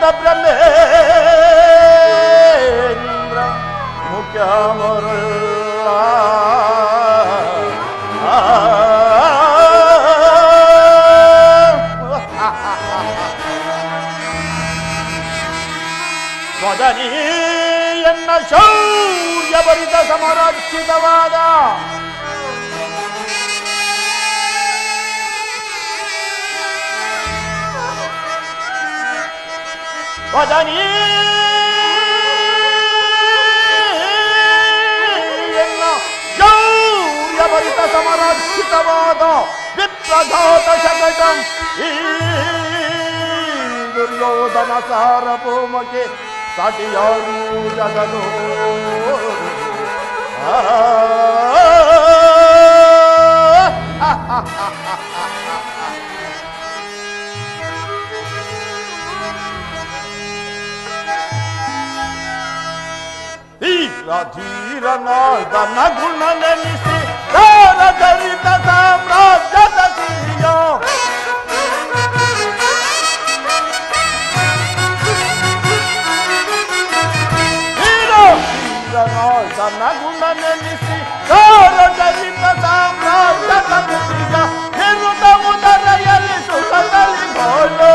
ವಂದಿತ ಬ್ರಹ್ಮೇಂದ್ರ ಮುಖ್ಯ ಸ್ವಜನೀಯನ್ನ ಶೌರ್ಯ ಭರಿತ ಸಮರಕ್ಷಿತವಾದ ಸ್ವಜನೀಯನ್ನ ಶೌರ್ಯಭರಿತ ಸಮರಕ್ಷಿತವಾದ ವಿಪ್ರಘಾತ ಶಕಟಂ ಈ ದುರ್ಯೋಧನ ಸಾರಭೌಮಕ್ಕೆ ಸಾಟಿಯಾರು ಜಗದು ಧೀರನಾದನ ಗುಣ ನೆನೆಸಿ ಧರಿತ ಸಾಮ್ರಾಜ್ಯದ ಸಿರಿಯ ಧೀರನಾದನ ಗುಣ ನೆನೆಸಿ ಧರಿತ ಸಾಮ್ರಾಜ್ಯದ ಸಿರಿಯ ನಿರುತ ಉದರೆಯಲ್ಲಿ ಸುಖದಲ್ಲಿ ಬೋಳೆ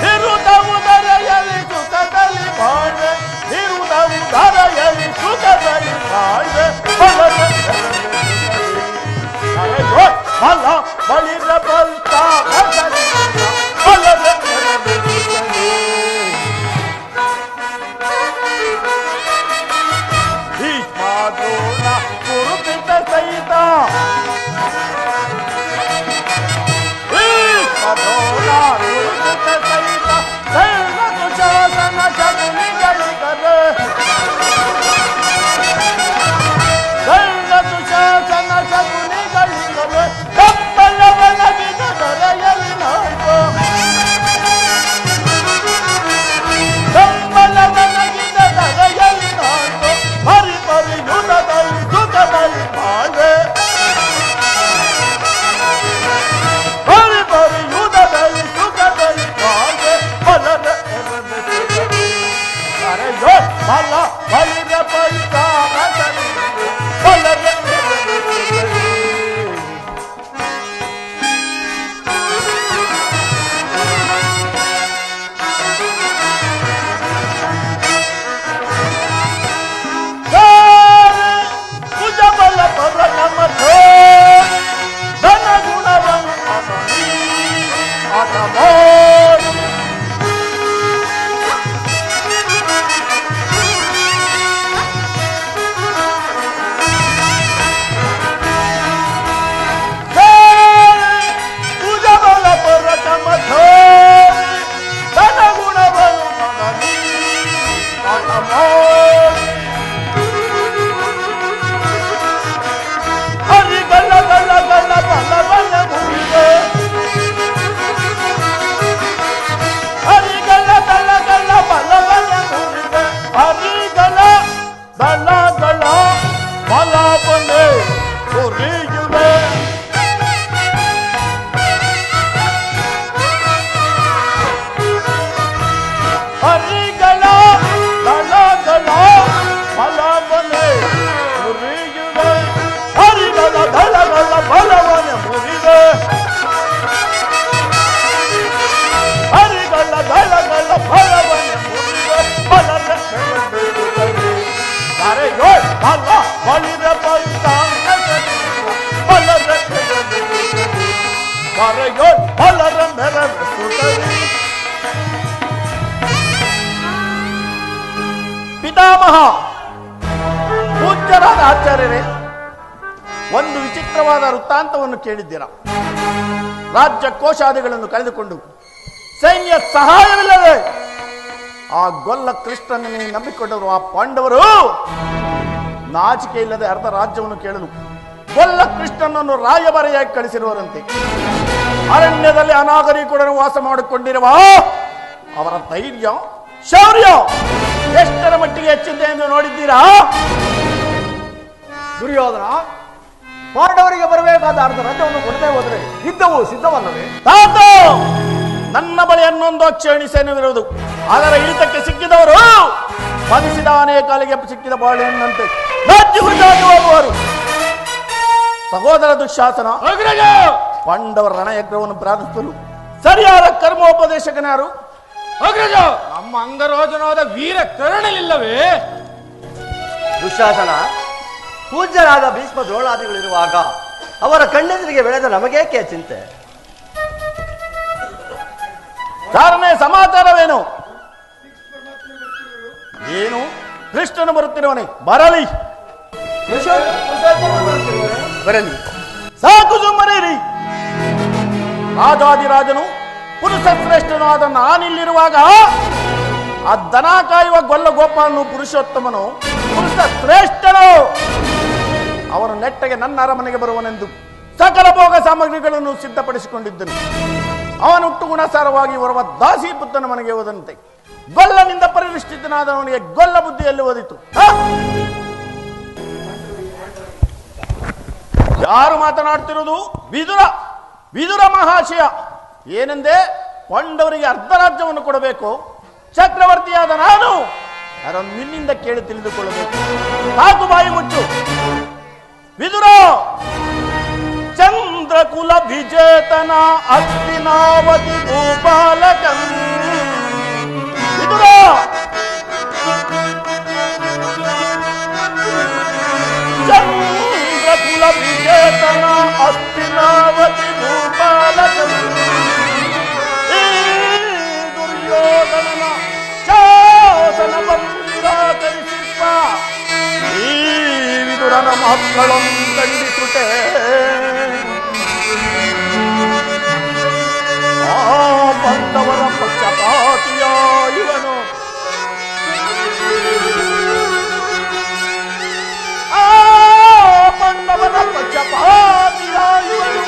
ನಿರುತ ಉದರೆಯಲ್ಲಿ ಸುಖದಲ್ಲಿ ಬಾಳ್ವೆ ನಿರುತ ಉದರೆಯಲ್ಲಿ ಸುಖದಲ್ಲಿ ಬಾಳ್ವೆ ಫಲ ಬಳಿರ ಬಲ್ತ ಭೀಷ್ಮಾದೋಣ ಕುರುಪಿತ ಸಹಿತ ಭೀಷ್ಮದೋಣ ಕುರುಪಿತ ಸಹಿತ ಶಾಸನ ಶಗುನಿಗಳಿಗರೆ ಶಾಸನ ಶಗುನಿಗಳಿಗರೆ ಕಪ್ಪಲವನಗಿದ ದೊರೆಯಲ್ಲಿ ನಾಯ್ತು ಕಪ್ಪಲವನಗಿದ ದೊರೆಯಲ್ಲಿ ನಾಯ್ತು ಪರಿ ಪರಿಯುಧದಲ್ಲಿ ಸುಖದಲ್ಲಿ ಬಾಳ್ವೆ ಪರಿ ಪರಿಯುಧದಲ್ಲಿ ಸುಖದಲ್ಲಿ ಬಾಳ್ವೆ ಬಲದ ಬಲ ಬಲಿರ ಬಲಿತ ಬಲದ ಭುಜ ಬಲ ಪರ ನಮ್ಮ ಧನ ಗುಣವನ್ನು ಅತಮೋ ಪಿತಾಮಹ ಪೂಜ್ಯರಾದ ಆಚಾರ್ಯರೇ, ಒಂದು ವಿಚಿತ್ರವಾದ ವೃತ್ತಾಂತವನ್ನು ಕೇಳಿದ್ದೀರಾ. ರಾಜ್ಯ ಕೋಶಾದಿಗಳನ್ನು ಕಳೆದುಕೊಂಡು ಸೈನ್ಯ ಸಹಾಯವಿಲ್ಲದೆ ಆ ಗೊಲ್ಲ ಕೃಷ್ಣನನ್ನೇ ನಂಬಿಕೊಂಡವರು ಆ ಪಾಂಡವರು ನಾಚಿಕೆ ಇಲ್ಲದೆ ಅರ್ಧ ರಾಜ್ಯವನ್ನು ಕೇಳಲು ಗೊಲ್ಲ ಕೃಷ್ಣನನ್ನು ರಾಯಭಾರಿಯಾಗಿ ಕಳಿಸಿರುವರಂತೆ. ಅರಣ್ಯದಲ್ಲಿ ಅನಾಗರಿಕರನ್ನು ವಾಸ ಮಾಡಿಕೊಂಡಿರುವ ಅವರ ಧೈರ್ಯ ಶೌರ್ಯ ಎಷ್ಟರ ಮಟ್ಟಿಗೆ ಹೆಚ್ಚಿದೆ ಎಂದು ನೋಡಿದ್ದೀರಾ? ದುರ್ಯೋಧನ, ಪಾಂಡವರಿಗೆ ಬರಬೇಕಾದ ಅರ್ಧ ರಾಜ್ಯವನ್ನು ಕೊಡದೆ ಹೋದರೆ ಯುದ್ಧವು ಸಿದ್ಧವಲ್ಲವೇ? ತಾತು ನನ್ನ ಬಳಿ ಹನ್ನೊಂದು ಅಕ್ಷೇಣಿ ಸೈನ್ಯವಿರುವುದು. ಅದರ ಇಳಿತಕ್ಕೆ ಸಿಕ್ಕಿದವರು ಮದಿಸಿದ ಆನೆಯ ಕಾಲಿಗೆ ಸಿಕ್ಕಿದ ಬಾಳೆಹಣ್ಣಂತೆ ರಾಜ್ಯಗುರುತಾಗಿ ಹೋಗುವರು. ಸಹೋದರ ದುಶ್ಯಾಸನ, ಪಾಂಡವರ ರಣಯಜ್ಞವನ್ನು ಪ್ರಾರಂಭಿಸಲು ಸರಿಯಾದ ಕರ್ಮೋಪದೇಶಕನಾರು? ನಮ್ಮ ಅಂಗರೋಜನಾದ ವೀರ ಕರ್ಣಲಿಲ್ಲವೇ? ದುಶ್ಯಾಸನ, ಪೂಜ್ಯರಾದ ಭೀಷ್ಮ ದ್ರೋಣಾದಿಗಳಿರುವಾಗ ಅವರ ಕಣ್ಣೆದುರಿಗೆ ಬೆಳೆದ ನಮಗೇಕೆ ಚಿಂತೆ? ಕಾರಣ ಸಮಾಚಾರವೇನು? ಏನು? ಕೃಷ್ಣನು ಬರುತ್ತಿರುವನೆ, ಬರಲಿ ಬರಲಿ. ಸಾಕು ಸುಮ್ಮನಿರಿ. ರಾಜಾದಿರಾಜನು ಪುರುಷ ಶ್ರೇಷ್ಠನು ಆದ ನಾನಿಲ್ಲಿರುವಾಗ ಆ ದನ ಕಾಯುವ ಗೊಲ್ಲ ಗೋಪಾಲನು ಪುರುಷೋತ್ತಮನು ಪುರುಷ ಶ್ರೇಷ್ಠನು. ಅವನು ನೆಟ್ಟಗೆ ನನ್ನ ಅರಮನೆಗೆ ಬರುವನೆಂದು ಸಕಲ ಭೋಗ ಸಾಮಗ್ರಿಗಳನ್ನು ಸಿದ್ಧಪಡಿಸಿಕೊಂಡಿದ್ದನು. ಅವನು ಹುಟ್ಟು ಗುಣಸಾರವಾಗಿ ಬರುವ ದಾಸಿ ಪುತ್ರನ ಮನೆಗೆ ಹೋದಂತೆ ಗೊಲ್ಲನಿಂದ ಪರಿನಿಷ್ಠಿತನಾದವನಿಗೆ ಗೊಲ್ಲ ಬುದ್ಧಿಯಲ್ಲಿ ಓದಿತು. ಯಾರು ಮಾತನಾಡ್ತಿರುವುದು? ವಿದುರ. ವಿದುರ ಮಹಾಶಯ. ಏನೆಂದೇ? ಪಾಂಡವರಿಗೆ ಅರ್ಧ ರಾಜ್ಯವನ್ನು ಕೊಡಬೇಕು. ಚಕ್ರವರ್ತಿಯಾದ ನಾನು ಅದನ್ನು ನಿನ್ನಿಂದ ಕೇಳಿ ತಿಳಿದುಕೊಳ್ಳಬೇಕು. ಸಾಕು, ಬಾಯಿ ಮುಚ್ಚು. ವಿದುರ ಚಂದ್ರಕುಲ ವಿಜೇತನ ಅಸ್ತಿನಾವತಿ ಭೂಪಾಲಕಂ. ವಿದುರ ಚಂದ್ರಕುಲ ವಿಜೇತನ ಅಸ್ತಿನಾವತಿ ಭೂಪಾಲಕಂ. ಈ ದುರ್ಯೋಧನನ ಶಾಸನ ನಿರಾಕರಿಸಿಪ್ಪ ಈ ವಿದುರನ ಮಕ್ಕಳನ್ನು ದಂಡಿಸುತ್ತೆ. ಆ ಪಾಂಡವರ ಪಕ್ಷಪಾತಿಯ ಇವನು. ಆ ಪಾಂಡವರ ಪಕ್ಷಪಾತಿಯ ಇವನು.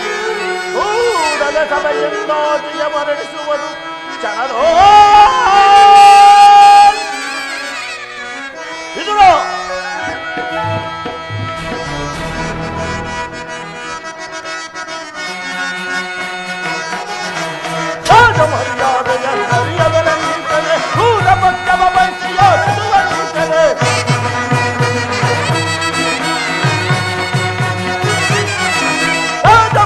ಕೂಡಲ ಸಭೆಯಿಂದಾಗಿಯ ಮರಣಿಸುವುದು ಕ್ಷಣದೋ. ವಿದುರ ಮರ್ಯಾದೆಯ ಹರಿಯದರ ನಿಂತನೆ ಭೂತ ಪಕ್ಷವ ಬಯಸಿಯ ನಿಂತನೆ.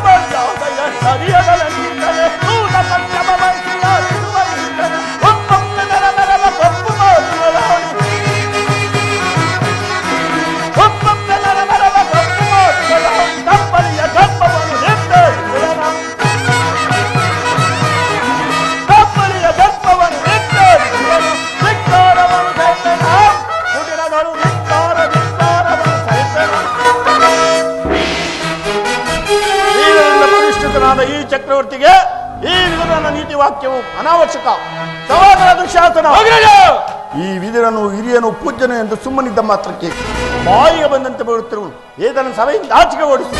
ಮರ್ಯಾದೆಯ ಹರಿಯದರ ನಿಂತನೆ ಭೂತ ಪಕ್ಷವ ಬಯಸಿಯ ನಿಂತನೆ. ಒಪ್ಪೊಮ್ಮೆ ನರನರವ ಕಪ್ಪು ಮಾಡುವರಾಣಿ. ಒಪ್ಪೊಮ್ಮೆ ನರನರವ ಕಪ್ಪು ಮಾಡುವರಾಣಿ. ತಪ್ಪಲಿಯ ಗರ್ಭವನ್ನು ನಿಂತೆ ಈ ಚಕ್ರವರ್ತಿಗೆ ಈ ವಿದುರನ ನೀತಿ ವಾಕ್ಯವು ಅನಾವಶ್ಯಕ. ಸಹೋದರ ದುಶ್ಯಾಸನ, ಈ ವಿದುರನು ಹಿರಿಯನು ಪೂಜ್ಯನು ಎಂದು ಸುಮ್ಮನಿದ್ದ ಮಾತ್ರಕ್ಕೆ ಬಾಯಿಗೆ ಬಂದಂತೆ ಬರುತ್ತಿರುವುದು. ಇದನ್ನು ಸಭೆಯಿಂದ ಆಚೆಗೆ ಓಡಿಸಿ.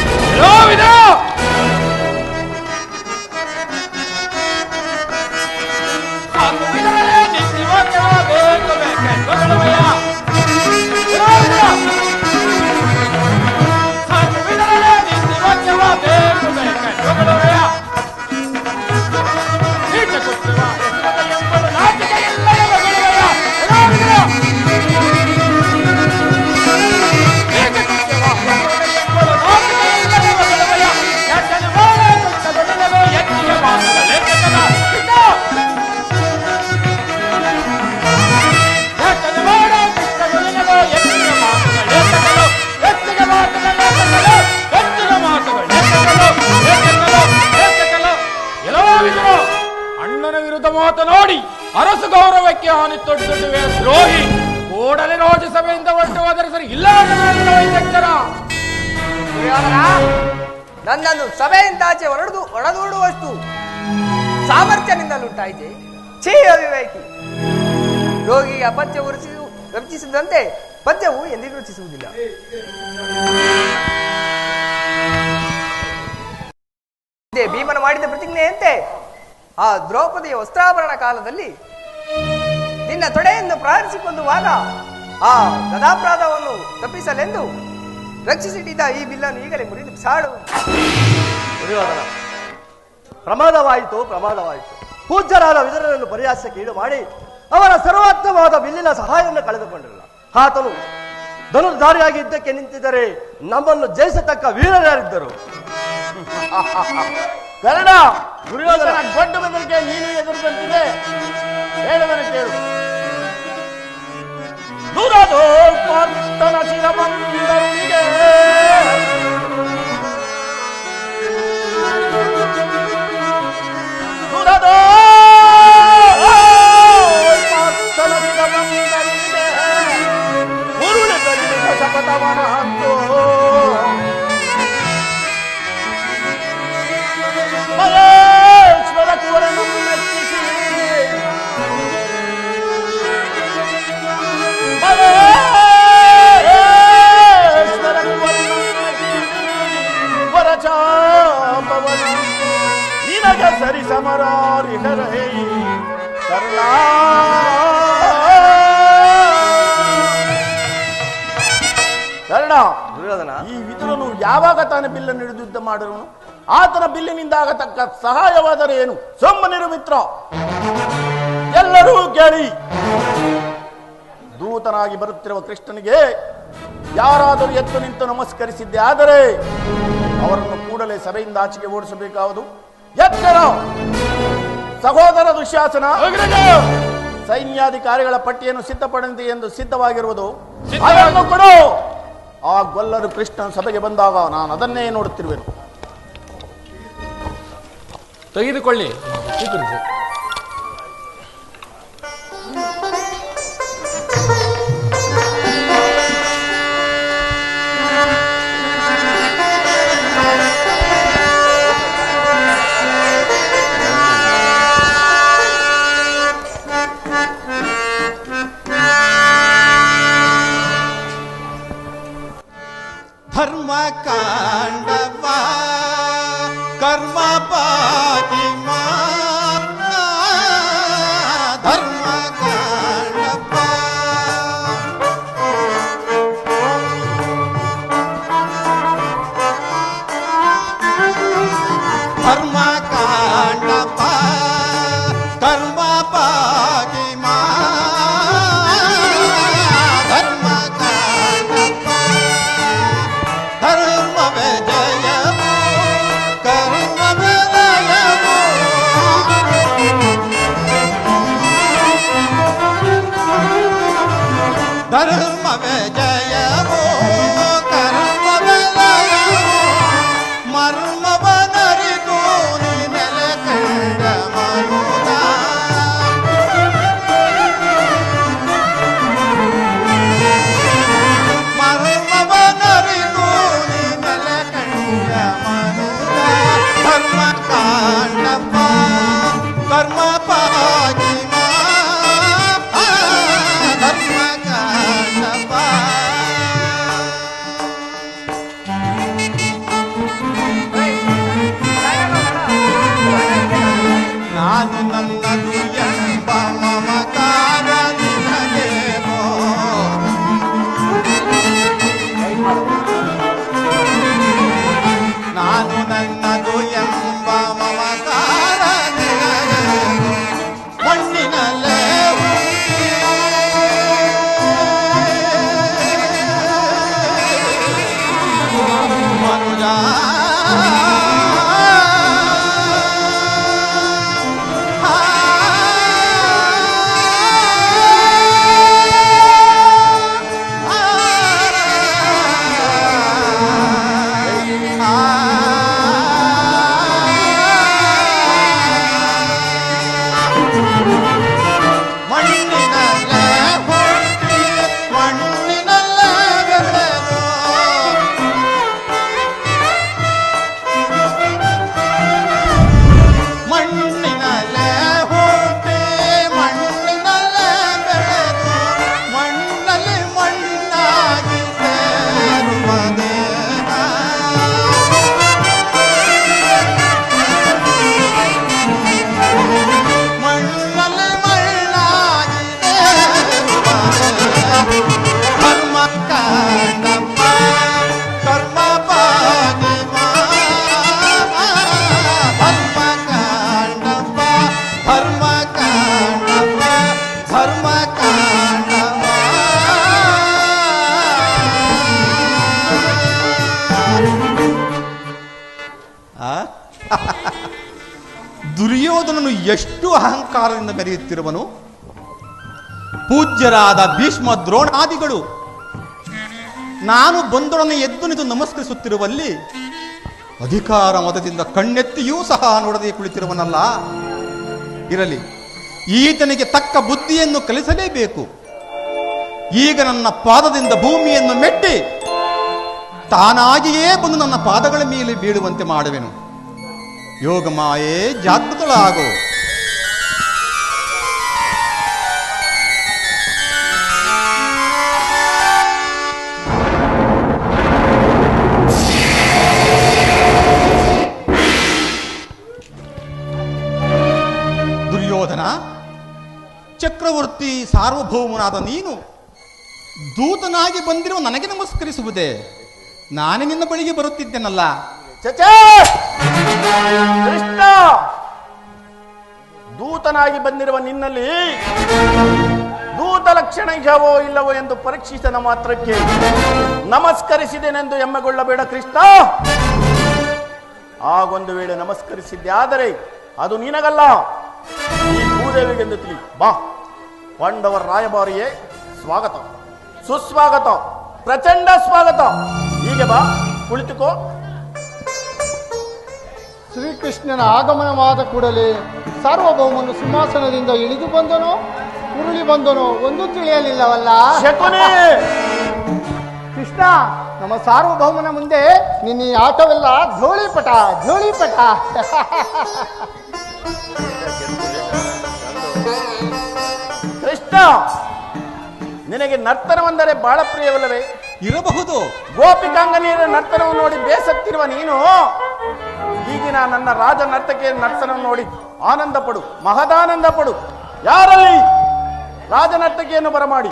ಅಣ್ಣನ ವಿರುದ್ಧ ಮಾತನಾಡಿ ಅರಸು ಗೌರವಕ್ಕೆ ಹಾನಿ ತೊಡುವೆ ದ್ರೋಹಿ. ಕೂಡಲೇ ರಾಜ್ಯಸಭೆಯಿಂದ ಹೊರಟು ಹೋದರೆ ಸರಿ. ಇಲ್ಲ ನನ್ನನ್ನು ಸಭೆಯಿಂದಾಚೆ ಹೊರದೂಡುವಷ್ಟು ಸಾಮರ್ಥ್ಯದಿಂದಲುಂಟಾಯಿತೆ. ಛೀ ಅವಿವೇಕಿ. ರೋಗಿಗೆ ಅಪತ್ಯ ರುಚಿಸಿದಂತೆ ಪದ್ಯವು ಎಂದಿಗೂ ರುಚಿಸುವುದಿಲ್ಲ. ಭೀಮನ ಮಾಡಿದ ಪ್ರತಿಜ್ಞೆಯಂತೆ ಆ ದ್ರೌಪದಿಯ ವಸ್ತ್ರಾಭರಣ ಕಾಲದಲ್ಲಿ ನಿನ್ನ ತೊಡೆಯನ್ನು ಪ್ರಾರ್ಥಿಸಿಕೊಳ್ಳುವಾಗ ಆ ಗದಾಪ್ರಾದವನ್ನು ತಪ್ಪಿಸಲೆಂದು ರಕ್ಷಿಸಿಟ್ಟಿದ್ದ ಈ ಬಿಲ್ಲನ್ನು ಈಗಲೇ ಮುರಿದು ಸಾಡು. ದುರ್ಯೋಧನ, ಪ್ರಮಾದವಾಯಿತು. ಪೂಜ್ಯರಾದ ವಿದುರನನ್ನು ಪರಿಹಾಸಕ್ಕೆ ಈಡು ಮಾಡಿ ಅವರ ಸರ್ವೋತ್ತಮವಾದ ಬಿಲ್ಲಿನ ಸಹಾಯವನ್ನು ಕಳೆದುಕೊಂಡಿರಲ್ಲ. ಆತನು ಧನುರ್ಧಾರಿಯಾಗಿ ಯುದ್ಧಕ್ಕೆ ನಿಂತಿದ್ದರೆ ನಮ್ಮನ್ನು ಜಯಿಸತಕ್ಕ ವೀರರಾರಿದ್ದರು. ಕರ್ಣ, ದುರ್ಯೋಧನ ದೊಡ್ಡ ಬೆದರಿಕೆ ನೀನು ಎದುರಿದಂತಿದೆ. ಹೇಳುವನು ಕೇಳು. ದುರದೋಪರ್ತನ ಶಿರಮಂದಿರನಿಗೆ ಉರುಳು ಕಲಿತ ಶಪಥವನ ಹಂತು ಮಹೇಶ್ವರ ಕುವರನ್ನು ಮೆಚ್ಚಿಸಿ ಮಹೇಶ್ವರ ಕುವರನ್ನು ಮೆಚ್ಚಿಸಿ ವರಚಾಪವನ ನಿನಗೆ ಸರಿ ಸಮರಾರಿಹರೇ ಕರ್ಣ. ಕರ್ಣ, ದುರ್ಯೋಧನ, ಈ ವಿದುರನು ಯಾವಾಗ ತಾನೇ ಬಿಲ್ಲನ್ನು ಹಿಡಿದು ಯುದ್ಧ ಮಾಡಿರುವನು? ಆತನ ಬಿಲ್ಲಿನಿಂದ ಆಗತಕ್ಕ ಸಹಾಯವಾದರೆ ಏನು? ಸುಮ್ಮನಿರು ಮಿತ್ರ, ಎಲ್ಲರೂ ಕೇಳಿ. ದೂತನಾಗಿ ಬರುತ್ತಿರುವ ಕೃಷ್ಣನಿಗೆ ಯಾರಾದರೂ ಎದ್ದು ನಿಂತು ನಮಸ್ಕರಿಸಿದ್ದೆ ಆದರೆ ಅವರನ್ನು ಕೂಡಲೇ ಸಭೆಯಿಂದ ಆಚೆಗೆ ಓಡಿಸಬೇಕಾವುದು. ಎತ್ತರ ಸಹೋದರ ದುಶ್ಯಾಸನ, ಸೈನ್ಯಾಧಿಕಾರಿಗಳ ಪಟ್ಟಿಯನ್ನು ಸಿದ್ಧಪಡಿಸಿ ಎಂದು ಸಿದ್ಧವಾಗಿರುವುದು. ಅದನ್ನು ಕೊಡು. ಆ ಗೊಲ್ಲರು ಕೃಷ್ಣನ ಸಭೆಗೆ ಬಂದಾಗ ನಾನು ಅದನ್ನೇ ನೋಡುತ್ತಿರುವೆನು. ತೆಗೆದುಕೊಳ್ಳಿ, ಸ್ವೀಕರಿಸಿ. ಧರ್ಮ ಕಾಂಡವ ಕರ್ಮ ಪಾತಿಮ ಧರ್ಮ ಕಾಂಡವ ಧರ್ಮ ಕಾಂಡವ ಕರ್ಮ ಪಾತಿಮ ಧರ್ಮ ಕಾಂಡವ ಧರ್ಮವೇ ಜಯವು ಕರ್ಮವೇ ಲಯವು ಧರ್ಮವೇ ಜಯವು ಕರ್ಮವೇ ಲಯವು ಮರ್ಮವನರಿಗೂ ನೀ ನೆಲೆ ಕಂಡ ಮನುದ ಮರ್ಮವನರಿಗೂ ನೀ ನೆಲೆ ಕಂಡ ಮನುದ ಧರ್ಮ ಕಾಂಡಪ್ಪ ಕರ್ಮ ಪಾಗಿಮ ಧರ್ಮ ಕಾಂಡಪ್ಪ. ನಾನು ನನ್ನದು ಎಂಬ ಮಮಕಾರ ನಿನಗೇನೋ ನಾನು ನನ್ನದು ಎಂಬ ಮಮಕಾರ ನಿನಗೇನೋ ಧರ್ಮ ಕಾಂಡವ ಧರ್ಮ ಕಾಂಡವ ದುರ್ಯೋಧನನು ಎಷ್ಟು ಅಹಂಕಾರದಿಂದ ಮೆರೆಯುತ್ತಿರುವನು. ಪೂಜ್ಯರಾದ ಭೀಷ್ಮ ದ್ರೋಣಾದಿಗಳು ನಾನು ಬಂದೊಡನೆ ಎದ್ದು ನಿಂತು ನಮಸ್ಕರಿಸುತ್ತಿರುವಲ್ಲಿ ಅಧಿಕಾರ ಮತದಿಂದ ಕಣ್ಣೆತ್ತಿಯೂ ಸಹ ನೋಡದೆ ಕುಳಿತಿರುವನಲ್ಲ. ಇರಲಿ, ಈತನಿಗೆ ತಕ್ಕ ಬುದ್ಧಿಯನ್ನು ಕಲಿಸಲೇಬೇಕು. ಈಗ ನನ್ನ ಪಾದದಿಂದ ಭೂಮಿಯನ್ನು ಮೆಟ್ಟಿ ತಾನಾಗಿಯೇ ಬಂದು ನನ್ನ ಪಾದಗಳ ಮೇಲೆ ಬೀಳುವಂತೆ ಮಾಡುವೆನು. ಯೋಗ ಮಾಯೆ ಜಾಗೃತಳಾಗೋ. ದುರ್ಯೋಧನ, ಚಕ್ರವರ್ತಿ ಸಾರ್ವಭೌಮನಾದ ನೀನು ದೂತನಾಗಿ ಬಂದಿರುವ ನನಗೆ ನಮಸ್ಕರಿಸುವುದೇ? ನಾನೇ ನಿನ್ನ ಬಳಿಗೆ ಬರುತ್ತಿದ್ದೇನಲ್ಲ. ಚಚೇ ಕೃಷ್ಣ, ದೂತನಾಗಿ ಬಂದಿರುವ ನಿನ್ನಲ್ಲಿ ದೂತ ಲಕ್ಷಣ ಇದೆಯೋ ಇಲ್ಲವೋ ಎಂದು ಪರೀಕ್ಷಿಸಿದ ಮಾತ್ರಕ್ಕೆ ನಮಸ್ಕರಿಸಿದೆನೆಂದು ಹೆಮ್ಮೆಗೊಳ್ಳಬೇಡ ಕೃಷ್ಣ. ಆಗೊಂದು ವೇಳೆ ನಮಸ್ಕರಿಸಿದ್ದೆ ಆದರೆ ಅದು ನಿನಗಲ್ಲ, ಈ ಭೂದೇವಿಗೆಂದು ತಿಳಿ. ಬಾ, ಪಾಂಡವರ ರಾಯಭಾರಿಯೇ, ಸ್ವಾಗತ, ಸುಸ್ವಾಗತ, ಪ್ರಚಂಡ ಸ್ವಾಗತ. ಹೀಗೆ ಬಾ, ಕುಳಿತುಕೋ. ಶ್ರೀಕೃಷ್ಣನ ಆಗಮನವಾದ ಕೂಡಲೇ ಸಾರ್ವಭೌಮನು ಸಿಂಹಾಸನದಿಂದ ಇಳಿದು ಬಂದನೋ ಉರುಳಿ ಬಂದನೋ ಒಂದು ತಿಳಿಯಲಿಲ್ಲವಲ್ಲ. ಶಕುನಿ, ಕೃಷ್ಣ, ನಮ್ಮ ಸಾರ್ವಭೌಮನ ಮುಂದೆ ನಿನ್ನ ಈ ಆಟವೆಲ್ಲ ಧೂಳಿಪಟ ಧೂಳಿಪಟ. ಕೃಷ್ಣ, ನಿನಗೆ ನರ್ತನವೆಂದರೆ ಬಹಳ ಪ್ರಿಯವಲ್ಲವೇ? ಇರಬಹುದು. ಗೋಪಿಕಾಂಗನಿಯರ ನರ್ತನವನ್ನು ನೋಡಿ ಬೇಸತ್ತಿರುವ ನೀನು ಈಗಿನ ನನ್ನ ರಾಜ ನರ್ತಕಿಯ ನರ್ತನವನ್ನು ನೋಡಿ ಆನಂದ ಪಡು, ಮಹದಾನಂದ ಪಡು. ಯಾರಲ್ಲಿ ರಾಜ ನರ್ತಕಿಯನ್ನು ಬರಮಾಡಿ.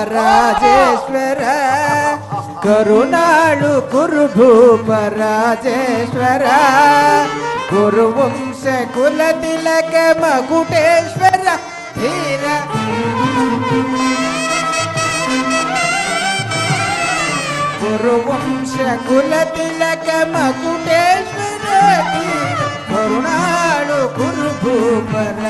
ಕುರುಭೂಪರಾಜೇಶ್ವರ ಕರುಣಾಳು ಕುರುಭೂಪರಾಜೇಶ್ವರ ಕುರುವಂಶ ಕುಲ ತಿಲಕ ಮಗುಟೇಶ್ವರ ಧೀರ ಕುರುವಂಶ ಕುಲ ತಿಲಕ ಮಗುಟೇಶ್ವರ ಧೀರ ಕರುಣಾಳು ಕುರುಭೂಪರಾಜೇಶ್ವರ.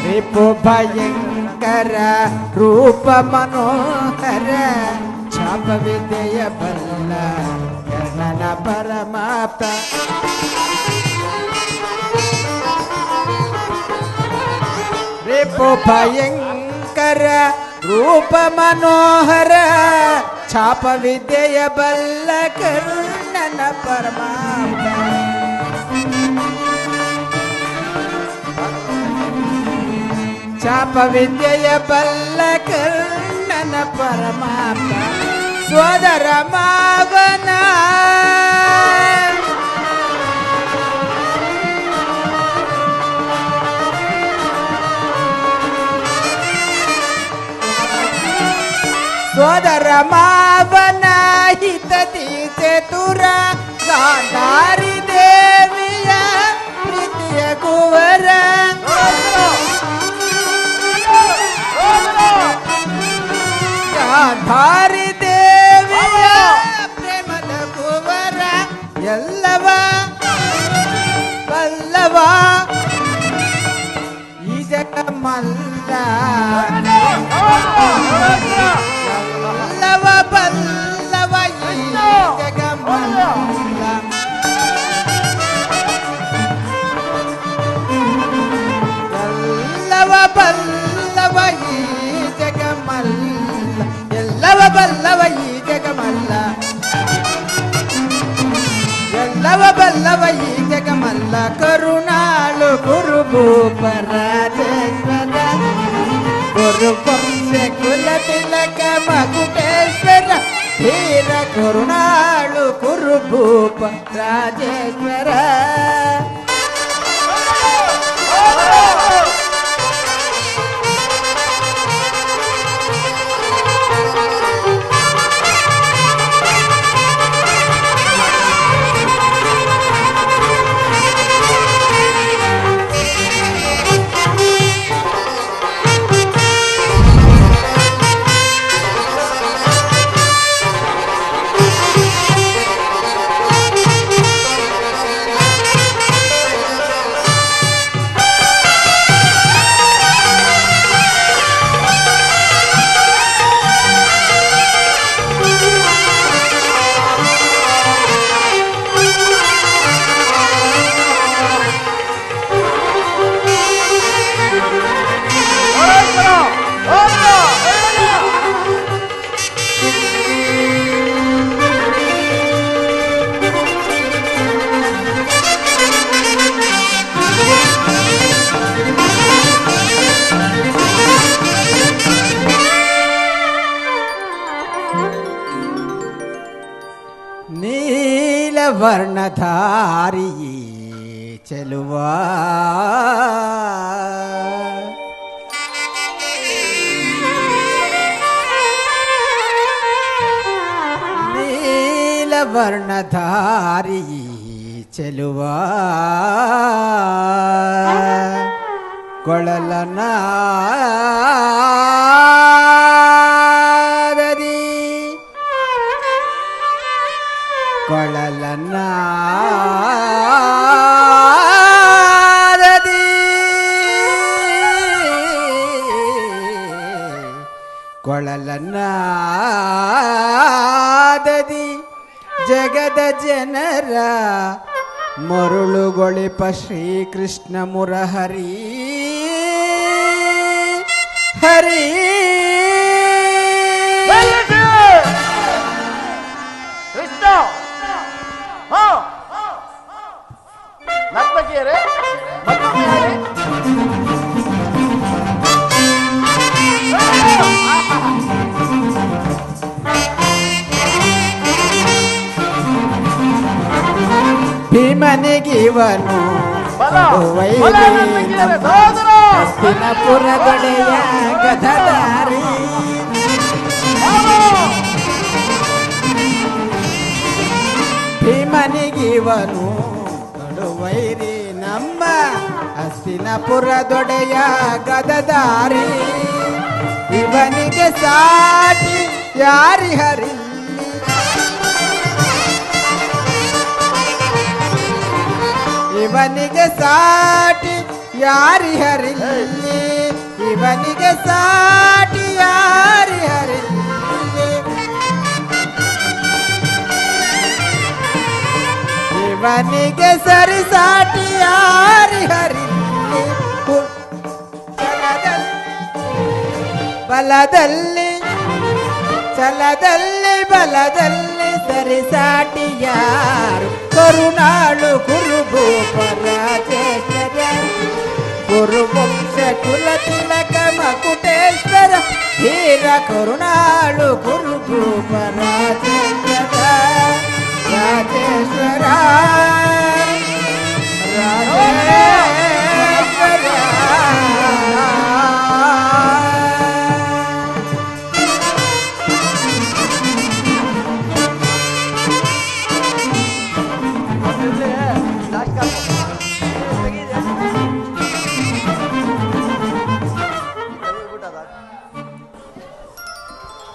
ರಿಪು ಭಯಂಕರ ರೂಪ ಮನೋಹರ ಛಾಪ ವಿದ್ಯೆಯ ಬಲ್ಲ ಕರ್ಣನ ಪರಮಾಪ್ತ ರಿಪು ಭಯಂಕರ ರೂಪ ಮನೋಹರ ಛಾಪ ವಿದ್ಯೆಯ ಬಲ್ಲ ಕರ್ಣನ ಪರಮಾಪ್ತ ಚಾಪ ವಿದ್ಯೆಯ ಬಲ್ಲ ಕರ್ಣನ ಪರಮಾತ್ಮ ಸೋದರ ಮಾವನ ಸೋದರ ಮಾವನ ಹಿತದಿ ಚತುರ ಗಾಂಧಾರಿ ದೇವಿಯ ಪ್ರೀತಿಯ ಕುವರ ಗಾಂಧಾರಿ ದೇವಿಯ ಪ್ರೇಮದ ಕುವರ ಎಲ್ಲವ ಪಲ್ಲವ ಈ ಜಗ ಮಲ್ಲ ಎಲ್ಲವ ಪಲ್ಲವ ಈ ಜಗ ಮಲ್ಲ ಬಲ್ಲವ ಈ ಜಗಮಲ್ಲ ಎಲ್ಲವ ಬಲ್ಲವ ಈ ಜಗಮಲ್ಲ ಎಲ್ಲವ ಬಲ್ಲವ ಈ ಜಗಮಲ್ಲ ಕರುಣಾಳು ಕುರುಭೂಪ ರಾಜೇಶ್ವರ ಗುರುವಂಶ ಕುಲ ತಿಲಕ ಮಗುಟೇಶ್ವರ ಧೀರ ಕರುಣಾಳು ಕುರುಭೂಪ ರಾಜೇಶ್ವರ ವರ್ಣಧಾರಿ ಚೆಲುವ ನೀಲವರ್ಣಧಾರಿ ಚೆಲುವ ಕೊಳಲನಾದದಿ ಕೊಳಲನಾದದಿ ಕೊಳಲನಾದದಿ ಜಗದ ಜನರ ಮರುಳುಗೊಳಿಪ ಶ್ರೀಕೃಷ್ಣ ಮುರಹರಿ ಹರಿ ಕೃಷ್ಣ ನರ್ತಕಿಯರೇ ಭೀಮನಿಗಿವನು ಹಸ್ತಿನಪುರದೊಡೆಯ ಗದಧಾರಿ ಭೀಮನಿಗಿವನು ಕಡುವೈರಿ ನಮ್ಮ ಹಸ್ತಿನಪುರದೊಡೆಯ ಗದಧಾರಿ ಇವನಿಗೆ ಸಾಟಿ ಯಾರಿ ಹರಿ ಇವನಿಗೆ ಸಾಟಿ ಯಾರಿ ಹರಿಲ್ಲಿ ಇವನಿಗೆ ಸಾಟಿ ಯಾರಿ ಹರಿಲ್ಲಿ ಇವನಿಗೆ ಸರಿ ಸಾಟಿ ಯಾರಿ ಹರಿಲ್ಲಿ ಬಲದಲ್ಲಿ ಛಲದಲ್ಲಿ ಬಲದಲ್ಲಿ ಸರಿ ಸಾಟಿ ಯಾರು ಕರುಣಾಳು ಕುರುಭೂಪ ರಾಜೇಶ್ವರ ಗುರುವಂಶ ಕುಲ ತಿಲಕ ಮಕುಟೇಶ್ವರ ಧೀರ ಕರುಣಾಳು ಕುರುಭೂಪ ರಾಜೇಶ್ವರ ರಾಜೇಶ್ವರ